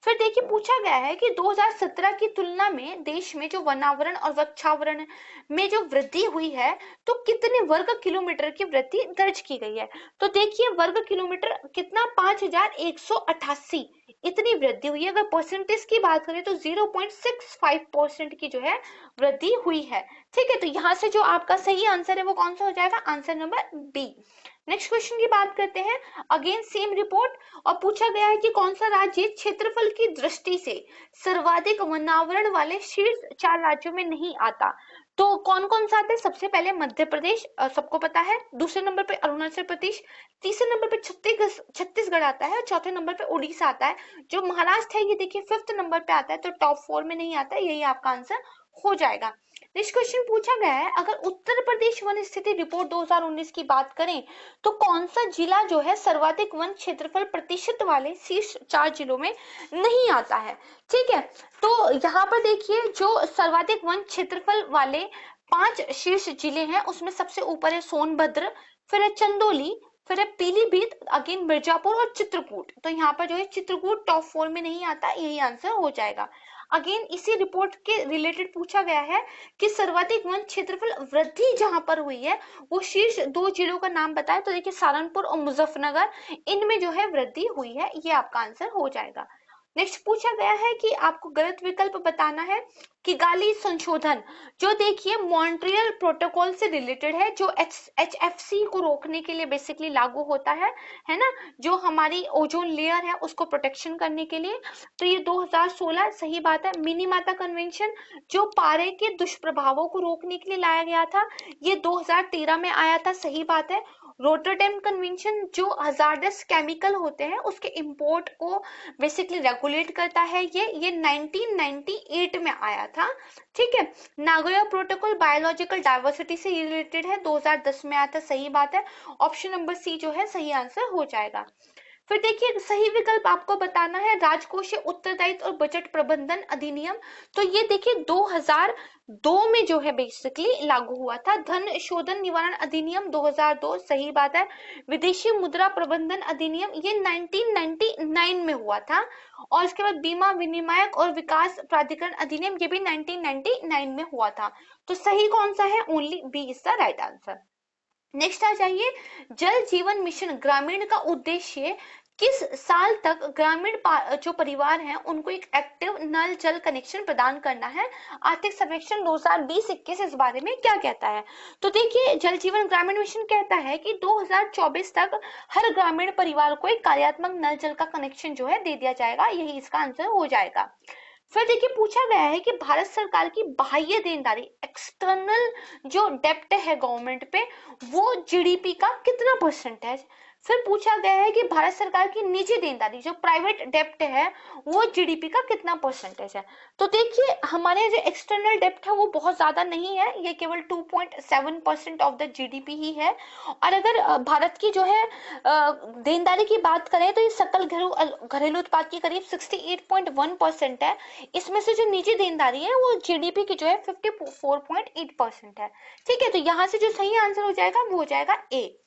[SPEAKER 2] फिर देखिए पूछा गया है कि 2017 की तुलना में देश में जो वनावरण और वृक्षावरण में जो वृद्धि हुई है तो कितने वर्ग किलोमीटर की वृद्धि दर्ज की गई है? तो देखिए वर्ग किलोमीटर कितना, 5188 इतनी वृद्धि हुई है। अगर परसेंटेज की बात करें तो 0.65% की जो है वृद्धि हुई है। ठीक है, तो यहाँ से जो आपका सही आंसर है वो कौन सा हो जाएगा? Answer number B. Next question की बात करते हैं, अगेन सेम रिपोर्ट, और पूछा गया है कि कौन सा राज्य क्षेत्रफल की दृष्टि से सर्वाधिक वनावरण वाले शीर्ष 4 राज्यों में नहीं आता? तो कौन कौन सा आता है? सबसे पहले मध्य प्रदेश, सबको पता है, दूसरे नंबर पे अरुणाचल प्रदेश, तीसरे नंबर पे छत्तीसगढ़ आता है, चौथे नंबर पे उड़ीसा आता है। जो महाराष्ट्र है ये देखिए 5th नंबर पे आता है, तो टॉप 4 में नहीं आता है, यही आपका आंसर हो जाएगा। नेक्स्ट क्वेश्चन पूछा गया है, अगर उत्तर प्रदेश वन स्थिति रिपोर्ट 2019 की बात करें तो कौन सा जिला जो है सर्वाधिक वन क्षेत्रफल प्रतिशत वाले शीर्ष 4 जिलों में नहीं आता है? ठीक है, तो यहाँ पर देखिए जो सर्वाधिक वन क्षेत्रफल वाले 5 शीर्ष जिले हैं उसमें सबसे ऊपर है सोनभद्र, फिर है चंदौली, फिर है पीलीभीत, अगेन मिर्जापुर और चित्रकूट। तो यहाँ पर जो है चित्रकूट टॉप 4 में नहीं आता, यही आंसर हो जाएगा। अगेन इसी रिपोर्ट के रिलेटेड पूछा गया है कि सर्वाधिक वन क्षेत्रफल वृद्धि जहां पर हुई है वो शीर्ष 2 जिलों का नाम बताए, तो देखिए सहारनपुर और मुजफ्फरनगर, इनमें जो है वृद्धि हुई है, ये आपका आंसर हो जाएगा। नेक्स्ट पूछा गया है कि आपको गलत विकल्प बताना है। किगाली संशोधन जो देखिए मॉन्ट्रियल प्रोटोकॉल से रिलेटेड है, जो HFC को रोकने के लिए बेसिकली लागू होता है ना, जो हमारी ओजोन लेयर है उसको प्रोटेक्शन करने के लिए। तो ये 2016 सही बात है। मिनीमाता कन्वेंशन जो पारे के दुष्प्रभावों को रोकने के लिए लाया गया था, ये 2013 में आया था, सही बात है। रोटरडैम कन्वेंशन जो हजार्डस केमिकल होते हैं उसके इंपोर्ट को बेसिकली रेगुलेट करता है, ये 1998 में आया था। ठीक है, नागोया प्रोटोकॉल बायोलॉजिकल डाइवर्सिटी से रिलेटेड है, 2010 में आया था, सही बात है। ऑप्शन नंबर सी जो है सही आंसर हो जाएगा। फिर देखिए सही विकल्प आपको बताना है, राजकोषीय उत्तरदायित्व और बजट प्रबंधन अधिनियम। तो ये देखिए 2002 में जो है बेसिकली लागू हुआ था। धन शोधन निवारण अधिनियम 2002, सही बात है। विदेशी मुद्रा प्रबंधन अधिनियम ये 1999 में हुआ था, और इसके बाद बीमा विनियामक और विकास प्राधिकरण अधिनियम ये भी 1999 में हुआ था। तो सही कौन सा है? Only B is the right answer. Next आ जाइए, जल जीवन मिशन ग्रामीण का उद्देश्य किस साल तक ग्रामीण जो परिवार हैं उनको एक एक्टिव नल जल कनेक्शन प्रदान करना है? आर्थिक सर्वेक्षण 2020-21 इस बारे में क्या कहता है? तो देखिए जल जीवन ग्रामीण मिशन कहता है कि 2024 तक हर ग्रामीण परिवार को एक कार्यात्मक नल जल का कनेक्शन जो है दे दिया जाएगा, यही इसका आंसर हो जाएगा। फिर देखिए पूछा गया है कि भारत सरकार की बाह्य देनदारी एक्सटर्नल जो डेप्ट है गवर्नमेंट पे वो जीडीपी का कितना परसेंटेज? फिर पूछा गया है कि भारत सरकार की निजी देनदारी जो प्राइवेट डेप्ट है वो जीडीपी का कितना परसेंटेज है? तो देखिए हमारे जो एक्सटर्नल डेप्ट है वो बहुत ज्यादा नहीं है, ये केवल 2.7% ऑफ द जीडीपी ही है। और अगर भारत की जो है देनदारी की बात करें तो ये सकल घरेलू उत्पाद की करीब 68.1% है। इसमें से जो निजी देनदारी है वो जीडीपी की जो है 54.8% है। ठीक है, तो यहाँ से जो सही आंसर हो जाएगा वो हो जाएगा ए।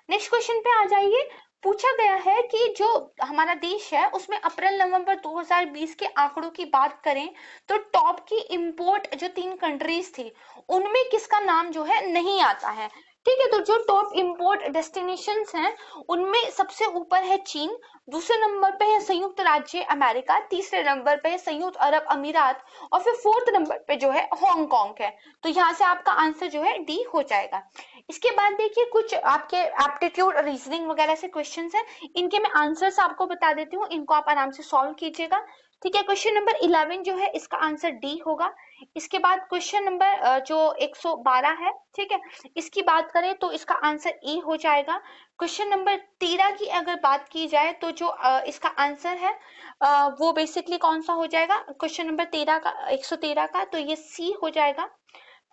[SPEAKER 2] नेक्स्ट क्वेश्चन पे आ जाइए, पूछा गया है कि जो हमारा देश है उसमें अप्रैल नवंबर 2020 के आंकड़ों की बात करें तो टॉप की इंपोर्ट जो 3 कंट्रीज थी उनमें किसका नाम जो है नहीं आता है? ठीक है। तो जो टॉप इंपोर्ट डेस्टिनेशंस हैं उनमें सबसे ऊपर है चीन, दूसरे नंबर पे है संयुक्त राज्य अमेरिका, तीसरे नंबर पे है संयुक्त अरब अमीरात और फिर फोर्थ नंबर पे जो है हांगकांग है। तो यहाँ से आपका आंसर जो है डी हो जाएगा। इसके बाद देखिए कुछ आपके एप्टीट्यूड रीजनिंग वगैरह से क्वेश्चंस हैं, इनके मैं आंसर्स आपको बता देती हूँ, इनको आप आराम से सॉल्व कीजिएगा। ठीक है, क्वेश्चन नंबर 11 जो है इसका आंसर डी होगा। इसके बाद क्वेश्चन नंबर जो 112 है, ठीक है, इसकी बात करें तो इसका आंसर ए हो जाएगा। क्वेश्चन नंबर 13 की अगर बात की जाए तो जो इसका आंसर है वो बेसिकली कौन सा हो जाएगा, क्वेश्चन नंबर 13 का 113 का, तो ये सी हो जाएगा।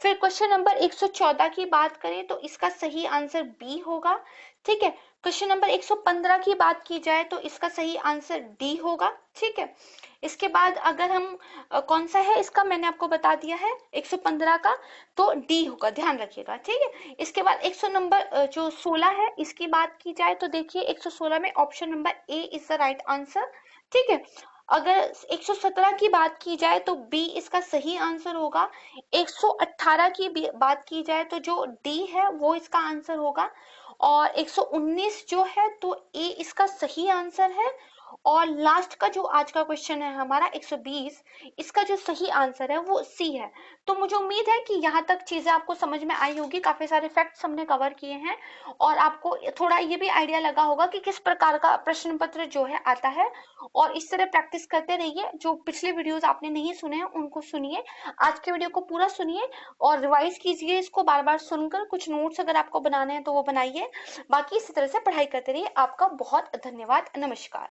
[SPEAKER 2] फिर क्वेश्चन नंबर 114 की बात करें तो इसका सही आंसर बी होगा। ठीक है, क्वेश्चन नंबर 115 की बात की जाए तो इसका सही आंसर डी होगा। ठीक है, इसके बाद अगर हम कौन सा है इसका मैंने आपको बता दिया है 115 का, तो डी होगा, ध्यान रखिएगा। ठीक है, इसके बाद 100 नंबर जो 16 है इसकी बात की जाए तो देखिए 116 में option number A is the right answer. ठीक है, अगर 117 की बात की जाए तो बी इसका सही आंसर होगा। 118 की बात की जाए तो जो डी है वो इसका आंसर होगा। और 119 जो है तो ए इसका सही आंसर है। और लास्ट का जो आज का क्वेश्चन है हमारा 120, इसका जो सही आंसर है वो सी है। तो मुझे उम्मीद है कि यहाँ तक चीजें आपको समझ में आई होगी, काफी सारे फैक्ट्स हमने कवर किए हैं और आपको थोड़ा ये भी आइडिया लगा होगा कि किस प्रकार का प्रश्न पत्र जो है आता है। और इस तरह प्रैक्टिस करते रहिए, जो पिछले वीडियोस आपने नहीं सुने हैं उनको सुनिए, आज के वीडियो को पूरा सुनिए और रिवाइज कीजिए इसको बार बार सुनकर। कुछ नोट्स अगर आपको बनाने हैं तो वो बनाइए, बाकी इसी तरह से पढ़ाई करते रहिए। आपका बहुत धन्यवाद, नमस्कार।